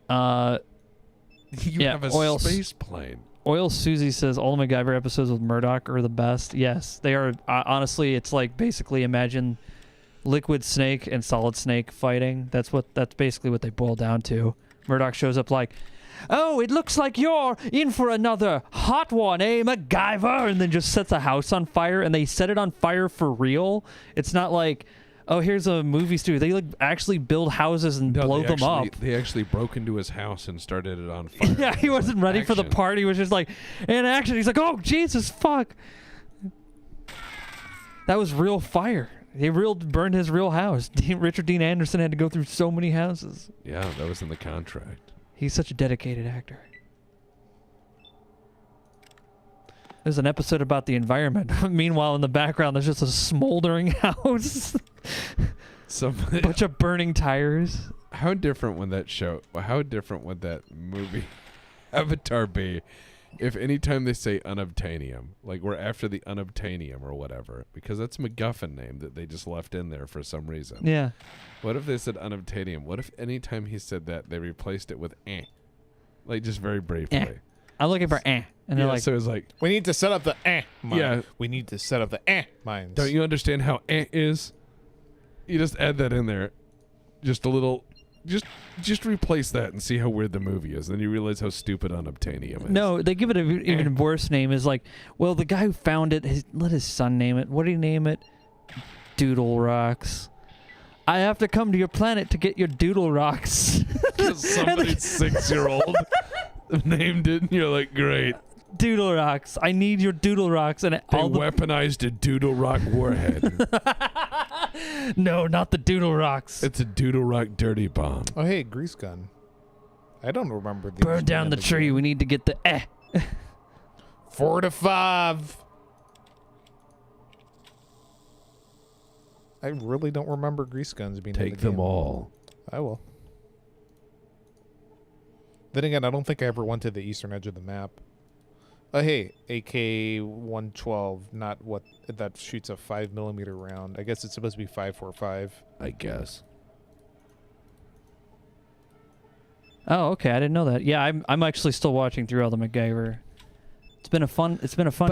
You have a space plane. Oil Susie says all the Macgyver episodes with Murdoch are the best. Yes, they are. Honestly, it's like basically imagine Liquid Snake and Solid Snake fighting. That's basically what they boil down to. Murdoch shows up like, "Oh, it looks like you're in for another hot one, eh, Macgyver?" And then just sets a house on fire, and they set it on fire for real. It's not like, oh, here's a movie studio. They like actually build houses and blow them up. They actually broke into his house and started it on fire. Yeah, he wasn't ready for the party. He was just like, in action. He's like, oh, Jesus, fuck. That was real fire. He burned his real house. Richard Dean Anderson had to go through so many houses. Yeah, that was in the contract. He's such a dedicated actor. There's an episode about the environment. Meanwhile, in the background, there's just a smoldering house. A bunch of burning tires. How different would that movie Avatar be if anytime they say unobtainium, like we're after the unobtainium or whatever, because that's a MacGuffin name that they just left in there for some reason. Yeah. What if they said unobtainium? What if anytime he said that, they replaced it with like just very briefly? I'm looking for And they're like, so it's like, we need to set up the mine. Yeah. We need to set up the mines. don't you understand how is? You just add that in there. Just a little, just replace that and see how weird the movie is. Then you realize how stupid unobtainium is. no, they give it an even worse name. Is like, well, the guy who found it, let his son name it. What did he name it? Doodle Rocks. I have to come to your planet to get your Doodle Rocks. Somebody's 6-year-old named it, and you're like, great. Doodle Rocks. I need your Doodle Rocks. And They weaponized a Doodle Rock warhead. No, not the Doodle Rocks. It's a Doodle Rock dirty bomb. Oh, hey, grease gun. I don't remember the Burn down the tree. We need to get the 4 to 5. I really don't remember grease guns being in the Take game. them all. I will. Then again, I don't think I ever went to the eastern edge of the map. Oh, hey, AK-112, not what that shoots a 5mm round. I guess it's supposed to be 5.45. I guess. Oh, okay. I didn't know that. Yeah, I'm actually still watching through all the Macgyver. It's been a fun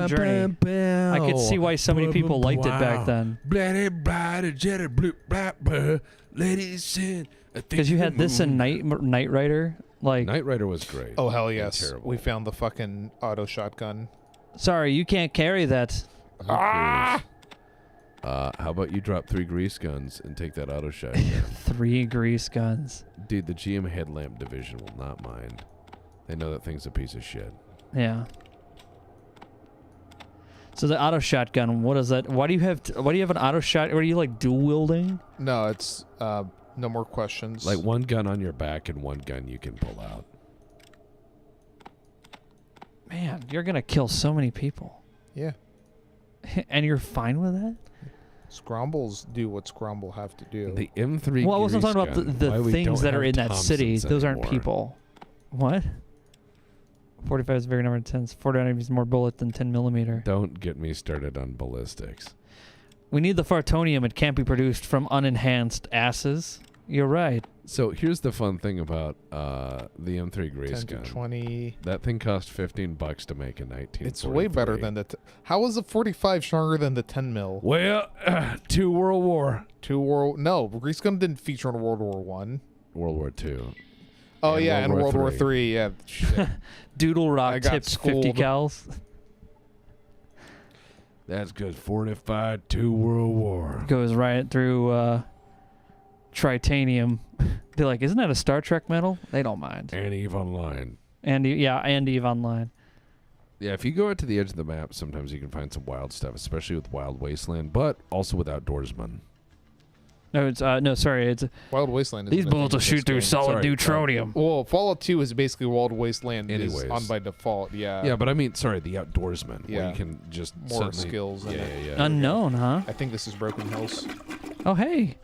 journey. I could see why so many people liked it back then. Because you had this and Knight Rider. Like, Knight Rider was great. Oh, hell yes. Terrible. We found the fucking auto shotgun. sorry, you can't carry that. How about you drop 3 grease guns and take that auto shot? 3 grease guns. Dude, the GM headlamp division will not mind. They know that thing's a piece of shit. Yeah. So the auto shotgun, what is that? Why do you have an auto shot? Or are you like dual wielding? No, it's no more questions. Like 1 gun on your back and 1 gun you can pull out. Man, you're gonna kill so many people. Yeah. And you're fine with that? Scrombles do what Scromble have to do. The M3. Well, I wasn't talking about the things that are in that city. Those aren't people. What? 45 is very number 10. 49 is more bullet than 10mm. Don't get me started on ballistics. We need the fartonium. It can't be produced from unenhanced asses. You're right. So here's the fun thing about the M3 grease 10 to gun. 20. That thing cost $15 to make in 1943. It's way better than the... How is the 45 stronger than the 10 mil? Well, 2 World War. No, grease gun didn't feature in World War One. World War II. Oh, And yeah, and World War Three. Yeah. Shit. Doodle I Rock got tips schooled. 50 cals. That's good. Fortified 2 World War. Goes right through tritanium. They're like, isn't that a Star Trek medal? They don't mind. And EVE Online. And EVE Online. Yeah, if you go out to the edge of the map, sometimes you can find some wild stuff, especially with Wild Wasteland, but also with Outdoorsman. No, it's It's Wild Wasteland. these bullets will shoot through solid neutronium. Well, Fallout 2 is basically Wild Wasteland Anyways. is on by default. Yeah. Yeah, but I mean, sorry, the Outdoorsman, where Yeah. you can just More suddenly- skills in it. Yeah. Unknown, huh? I think this is Broken Hills. Oh, hey.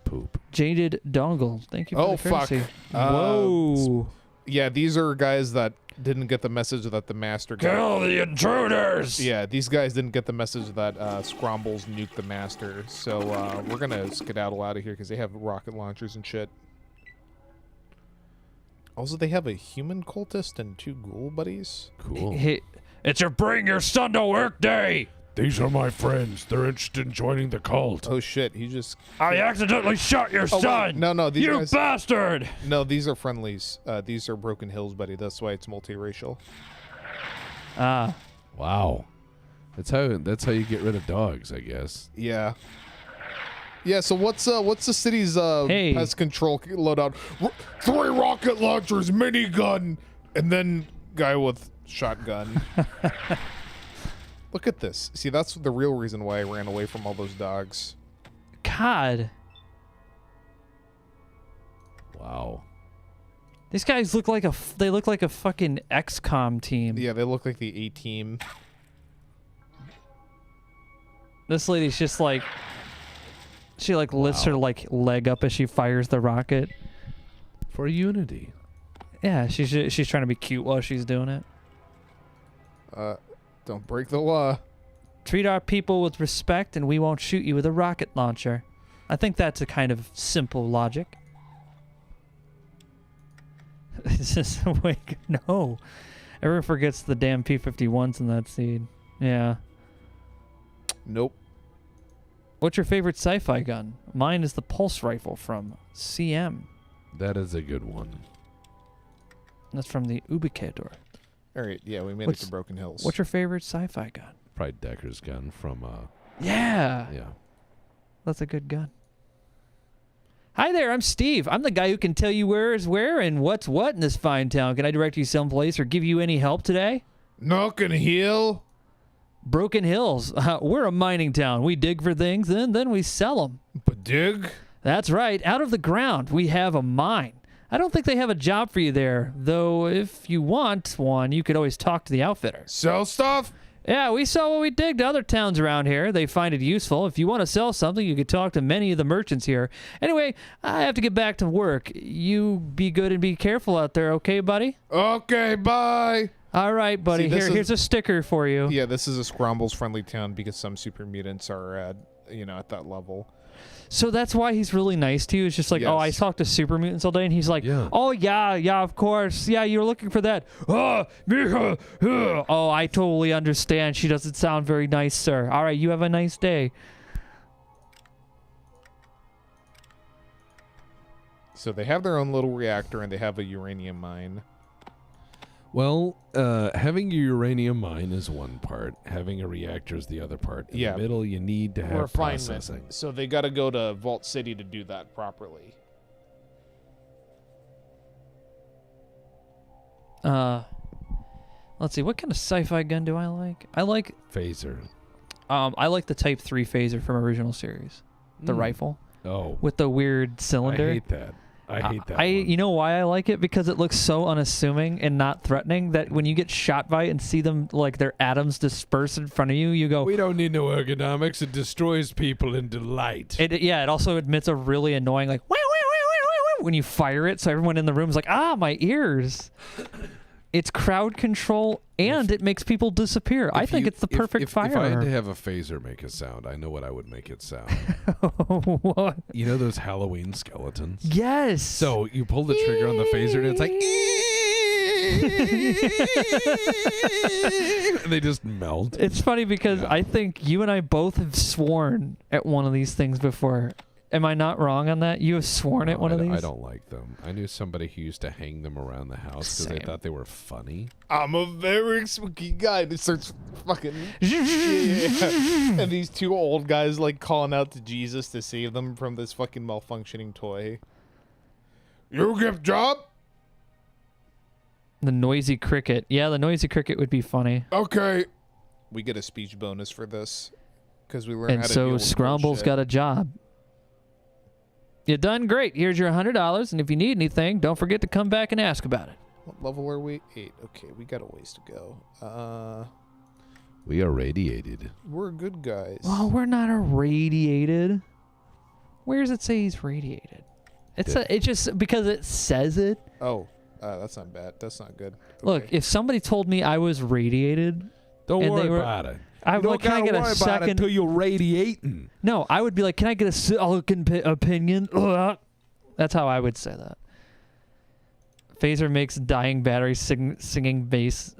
Poop. Jaded Dongle. Thank you for Oh, the fuck. courtesy. Uh, Whoa. Yeah, these are guys that didn't get the message that the master Kill the intruders! Yeah, these guys didn't get the message that Scrombles nuked the master. So we're gonna skedaddle out of here because they have rocket launchers and shit. Also, they have a human cultist and 2 ghoul buddies. Cool. Hey, it's your bring your son to work day! These are my friends. They're interested in joining the cult. Oh shit, he just... I accidentally shot your son! Wait. No, these you guys... bastard! No, these are friendlies. These are Broken Hills, buddy. That's why it's multiracial. Ah. Wow. That's how you get rid of dogs, I guess. Yeah. Yeah, so what's the city's pest control loadout? 3 rocket launchers, minigun, and then guy with shotgun. Look at this. See, that's the real reason why I ran away from all those dogs. God. Wow. These guys look like they look like a fucking XCOM team. Yeah, they look like the A-team. This lady's just like... She like lifts her like leg up as she fires the rocket. For unity. Yeah, she's trying to be cute while she's doing it. Don't break the law. Treat our people with respect and we won't shoot you with a rocket launcher. I think that's a kind of simple logic. It's just like, no. Everyone forgets the damn P-51s in that scene. Yeah. Nope. What's your favorite sci-fi gun? Mine is the pulse rifle from CM. That is a good one. That's from the Ubicator. All right, yeah, we made it to Broken Hills. What's your favorite sci-fi gun? Probably Decker's gun from Yeah. That's a good gun. Hi there, I'm Steve. I'm the guy who can tell you where is where and what's what in this fine town. Can I direct you someplace or give you any help today? Knock and Hill. Broken Hills. We're a mining town. We dig for things and then we sell them. But dig? That's right. Out of the ground, we have a mine. I don't think they have a job for you there, though if you want one, you could always talk to the outfitter. Sell stuff? Yeah, we sell what we dig to other towns around here. They find it useful. If you want to sell something, you could talk to many of the merchants here. Anyway, I have to get back to work. You be good and be careful out there, okay, buddy? Okay, bye. All right, buddy. See, Here's a sticker for you. Yeah, this is a Scrombles friendly town because some super mutants are at that level. So that's why he's really nice to you. It's just like, oh, I talked to super mutants all day, and he's like, oh, yeah, of course. Yeah, you were looking for that. Oh, I totally understand. She doesn't sound very nice, sir. All right, you have a nice day. So they have their own little reactor, and they have a uranium mine. Well, having a uranium mine is one part. Having a reactor is the other part. In the middle, you need to have processing. So they got to go to Vault City to do that properly. Let's see. What kind of sci-fi gun do I like? I like phaser. I like the Type 3 phaser from original series. The rifle. Oh. With the weird cylinder. I hate that. I hate that one. You know why I like it? Because it looks so unassuming and not threatening that when you get shot by it and see them, like, their atoms disperse in front of you, you go... We don't need no ergonomics. It destroys people into light. It also emits a really annoying, like, when you fire it, so everyone in the room is like, my ears. It's crowd control, and it makes people disappear. I think it's the perfect firearm. If I had to have a phaser make a sound, I know what I would make it sound. What? You know those Halloween skeletons? Yes. So you pull the trigger on the phaser, and it's like... and they just melt. It's funny because I think you and I both have sworn at one of these things before. Am I not wrong on that? You have sworn at one of these? I don't like them. I knew somebody who used to hang them around the house because they thought they were funny. I'm a very spooky guy that starts fucking... And these 2 old guys, like, calling out to Jesus to save them from this fucking malfunctioning toy. You get job? The noisy cricket. Yeah, the noisy cricket would be funny. Okay. We get a speech bonus for this because we learned how to deal with Scrombles bullshit. got a job. You done great. Here's your $100, and if you need anything, don't forget to come back and ask about it. What level are we? 8. Okay, we got a ways to go. We are radiated. We're good guys. Oh, we're not irradiated. Where does it say he's radiated? It just because it says it. Oh, That's not bad. That's not good. Look, if somebody told me I was radiated, Don't and worry they were- about it. I You would don't like, can I gotta get a worry about it second? until you're radiating. No, I would be like, can I get a second opinion? That's how I would say that. Phaser makes dying battery singing bass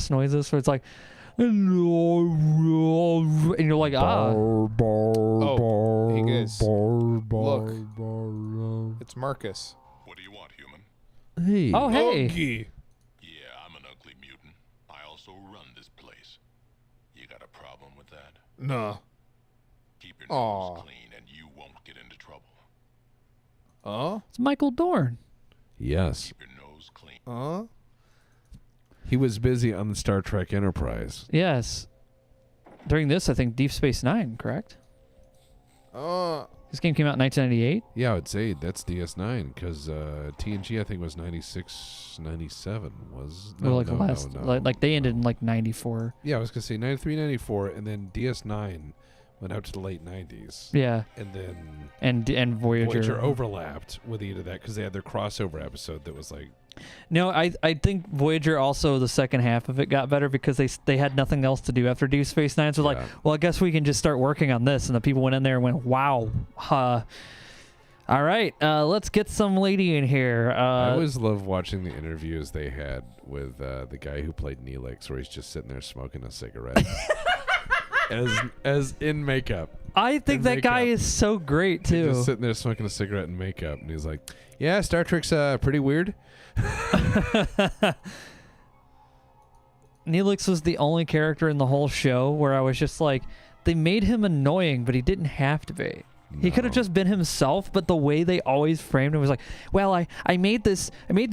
noises, so it's like, and you're like, Oh, hey guys. Look. It's Marcus. What do you want, human? Hey. oh hey, Yeah, I'm an ugly mutant. I also run this place. You got a problem with that? No. Keep your Aw. nose clean and you won't get into trouble. it's Michael Dorn. Yes. Keep your nose clean. He was busy on the Star Trek Enterprise. Yes. During this, I think Deep Space Nine, correct? This game came out in 1998. Yeah, I would say that's DS9 because TNG I think was 96, 97 was Or like the last, no. like they ended in like 94. Yeah, I was gonna say 93, 94, and then DS9 went out to the late 90s. Yeah, And then and Voyager. Voyager overlapped with either that because they had their crossover episode that was like, No, I think Voyager also the second half of it got better because they had nothing else to do after Deep Space Nine. So like, Yeah. well, I guess we can just start working on this. And the people went in there and went, wow. All right, let's get some lady in here. I always love watching the interviews they had with the guy who played Neelix, where he's just sitting there smoking a cigarette, as in makeup. I think in that guy makeup. is so great He's too. just sitting there smoking a cigarette in makeup, and he's like, "Yeah, Star Trek's pretty weird." Neelix was the only character in the whole show where I was just like, they made him annoying, but he didn't have to be. He could have No. just been himself, but the way they always framed him was like, well, I made this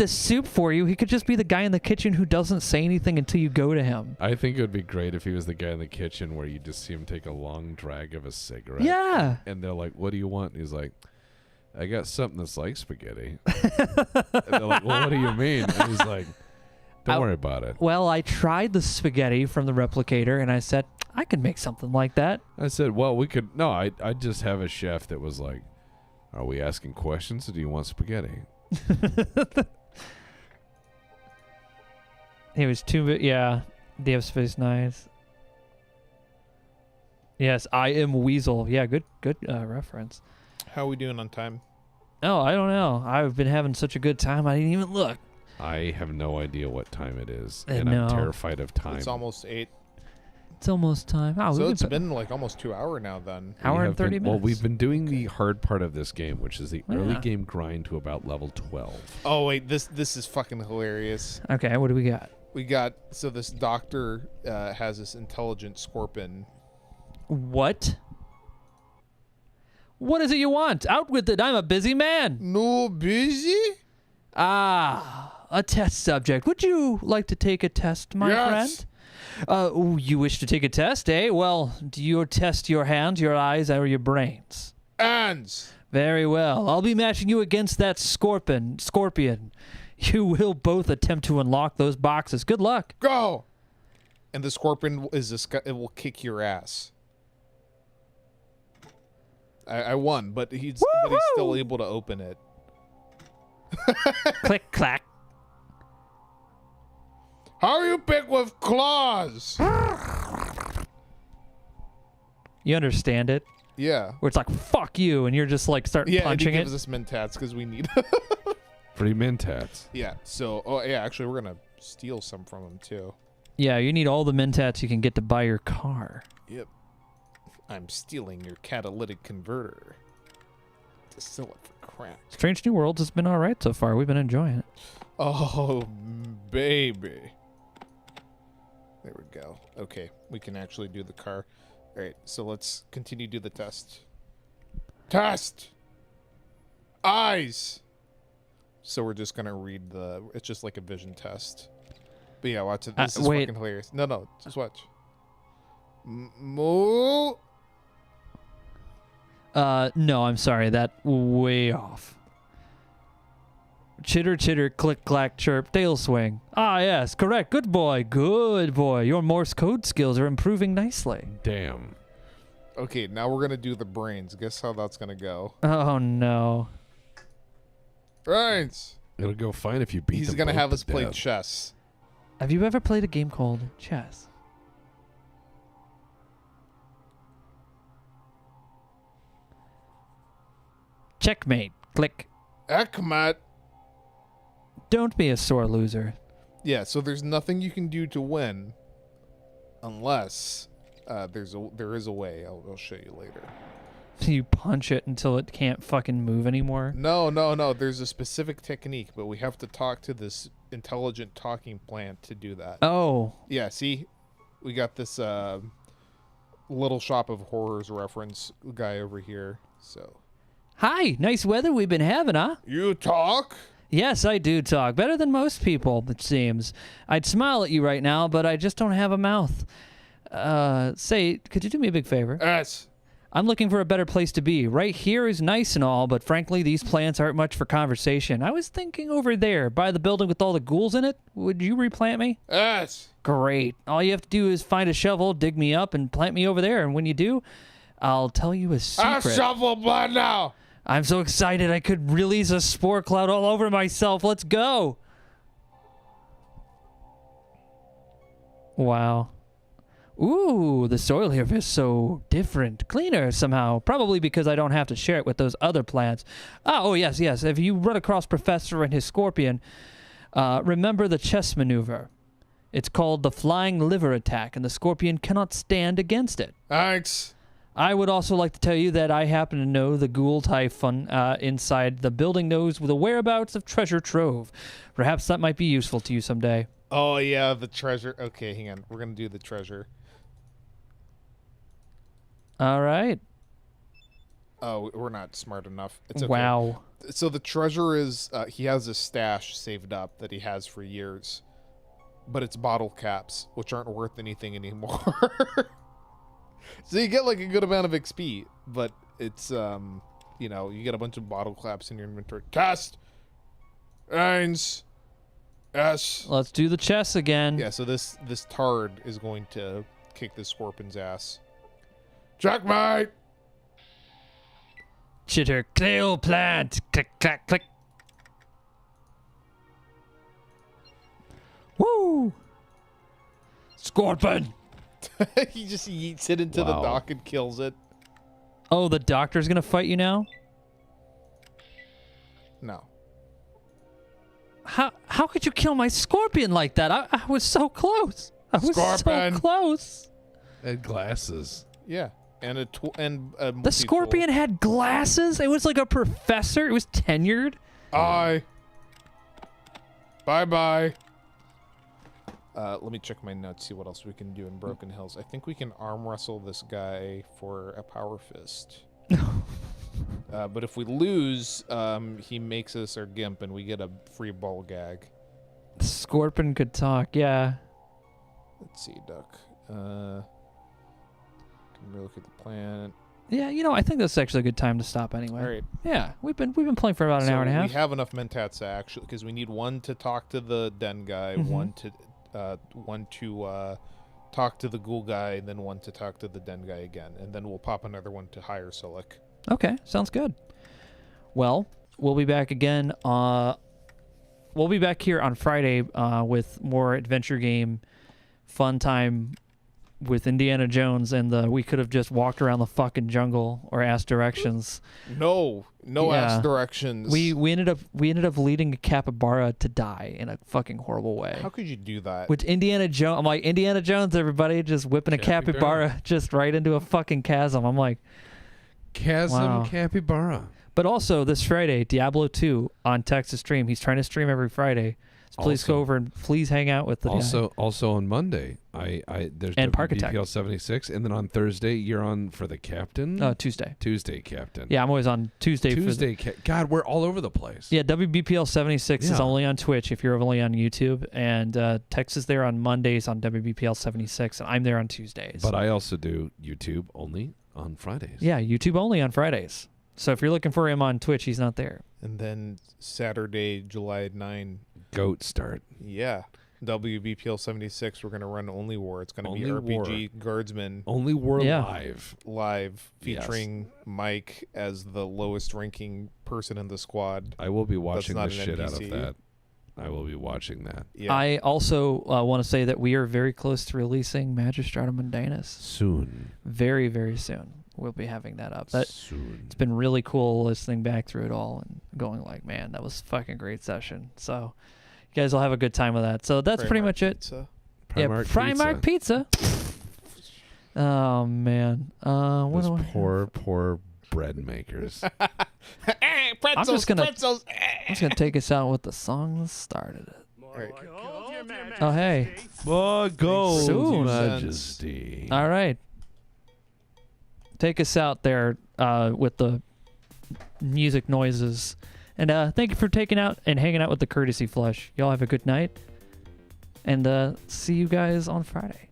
soup for you. He could just be the guy in the kitchen who doesn't say anything until you go to him. I think it would be great if he was the guy in the kitchen where you just see him take a long drag of a cigarette. Yeah. And they're like, "What do you want?" And he's like, "I got something that's like spaghetti." And they're like, "Well, what do you mean?" And he's like, "Don't worry about it." Well, I tried the spaghetti from the replicator, and I said, I could make something like that. I said, "Well, we could." No, I'd just have a chef that was like, "Are we asking questions, or do you want spaghetti?" He was yeah, Deep Space Nine. Yes, I am Weasel. Yeah, good reference. How are we doing on time? Oh, I don't know. I've been having such a good time, I didn't even look. I have no idea what time it is, and No. I'm terrified of time. It's almost 8. It's almost time. Oh, So we've it's been been like almost 2 hours now then. We hour have and 30 been- minutes. Well, we've been doing the hard part of this game, which is the early Yeah. game grind to about level 12. Oh wait, this is fucking hilarious. Okay, what do we got? We got so this doctor has this intelligent scorpion. What? What is it you want? Out with it. I'm a busy man. No busy? Ah, a test subject. Would you like to take a test, my Yes. friend? You wish to take a test, eh? Well, do you test your hands, your eyes, or your brains? Hands. Very well. I'll be matching you against that scorpion. You will both attempt to unlock those boxes. Good luck. Go. And the scorpion is this guy, it will kick your ass. I won, but he's still able to open it. Click, clack. How you pick with claws? You understand it? Yeah. Where it's like, fuck you, and you're just like start Yeah, and he punching it. gives us mentats because we need. Free mentats. Yeah. So, actually, we're gonna steal some from him too. Yeah, you need all the mentats you can get to buy your car. Yep. I'm stealing your catalytic converter to sell it for crack. Strange New Worlds has been all right so far. We've been enjoying it. Oh, baby. There we go. Okay, we can actually do the car. All right, so let's continue to do the test. Test! Eyes! So we're just going to read it's just like a vision test. But yeah, watch it. This is wait. fucking hilarious. No, just watch. Moo! No, I'm sorry. That way off. Chitter, chitter, click, clack, chirp, tail swing. Ah, yes, correct. Good boy. Good boy. Your Morse code skills are improving nicely. Damn. Okay, now we're going to do the brains. Guess how that's going to go. Oh, no. Brains! It'll go fine if you beat. He's them gonna both have to us play death. chess. Have you ever played a game called chess? Checkmate. Click. Ekmat. Don't be a sore loser. Yeah, so there's nothing you can do to win, unless there is a way. I'll show you later. You punch it until it can't fucking move anymore. No. There's a specific technique, but we have to talk to this intelligent talking plant to do that. Oh. Yeah, see, we got this Little Shop of Horrors reference guy over here. So Hi, nice weather we've been having, huh? you talk. Yes, I do talk. Better than most people, it seems. I'd smile at you right now, but I just don't have a mouth. Say, could you do me a big favor? Yes. I'm looking for a better place to be. Right here is nice and all, but frankly, these plants aren't much for conversation. I was thinking over there, by the building with all the ghouls in it. Would you replant me? Yes. Great. All you have to do is find a shovel, dig me up, and plant me over there. And when you do, I'll tell you a secret. I'll shovel blood now. I'm so excited I could release a spore cloud all over myself. Let's go. Wow. Ooh, the soil here is so different, cleaner somehow. Probably because I don't have to share it with those other plants. Oh, yes. If you run across Professor and his scorpion, remember the chess maneuver. It's called the flying liver attack, and the scorpion cannot stand against it. Thanks. I would also like to tell you that I happen to know the ghoul typhon inside the building knows the whereabouts of treasure trove. Perhaps that might be useful to you someday. Oh, yeah, the treasure. Okay, hang on. We're going to do the treasure. All right. Oh, we're not smart enough. It's okay. Wow. So the treasure is, he has a stash saved up that he has for years. But it's bottle caps, which aren't worth anything anymore. So you get like a good amount of XP, but it's, you know, you get a bunch of bottle caps in your inventory. Cast! Eins! S! Let's do the chess again. Yeah, so this tard is going to kick this scorpion's ass. Checkmate! Chitter Cleo plant. Click, clack, click. Woo! Scorpion! He just yeets it into the Wow. dock and kills it. Oh, the doctor's gonna fight you now? No. How could you kill my scorpion like that? I was so close. I was Scorpion. so close. And glasses. Yeah. And a The multi-tool. scorpion had glasses? It was like a professor? It was tenured? Bye-bye. Let me check my notes, see what else we can do in Broken Hills. I think we can arm wrestle this guy for a power fist. But if we lose, he makes us our gimp and we get a free ball gag. The scorpion could talk, yeah. Let's see, Duck. Can look at the planet. Yeah, you know, I think that's actually a good time to stop anyway. All right. Yeah, we've been playing for about an hour and a half. We have enough mentats actually, because we need one to talk to the den guy, one to talk to the ghoul guy, and then one to talk to the den guy again, and then we'll pop another one to hire Silik. Okay, sounds good. Well, we'll be back again. We'll be back here on Friday with more adventure game, fun time with Indiana Jones, and we could have just walked around the fucking jungle or asked directions. No Yeah. ass directions. We ended up leading a capybara to die in a fucking horrible way. How could you do that? Which Indiana Jones, I'm like, Indiana Jones, everybody, just whipping a capybara just right into a fucking chasm. I'm like, Chasm Wow. capybara. but also this Friday, Diablo 2 on Texas Stream. He's trying to stream every Friday. So please Also- go over and please hang out with the Also on Monday, there's And Park Attack. WBPL 76, and then on Thursday you're on for the captain. Tuesday. Tuesday captain. Yeah, I'm always on Tuesday. God, we're all over the place. Yeah, WBPL 76 is Yeah. only on Twitch if you're only on YouTube, and Tex is there on Mondays on WBPL 76, and I'm there on Tuesdays. But I also do YouTube only on Fridays. Yeah, YouTube only on Fridays. So if you're looking for him on Twitch, he's not there. And then Saturday, July 9, Goat start. yeah, WBPL 76, we're going to run Only War. It's going to be Only RPG Guardsman Only War Yeah. live. live Yes. featuring Mike as the lowest ranking person in the squad. I will be watching the not an shit out of NPC. that. I will be watching that Yeah. I also want to say that we are very close to releasing Magistratum Mundanus. soon. Very, very soon. We'll be having that up. Soon. It's been really cool listening back through it all and going like, man, that was a fucking great session. So you guys will have a good time with that. So that's pretty much it. Pizza. Primark Primark Pizza. Oh, man. What Those do I... poor bread makers. I'm just gonna take us out with the song that started it. Right. Oh, hey. Go, Soon. Majesty. All right. Take us out there with the music noises. And thank you for taking out and hanging out with the Courtesy Flush. Y'all have a good night. And see you guys on Friday.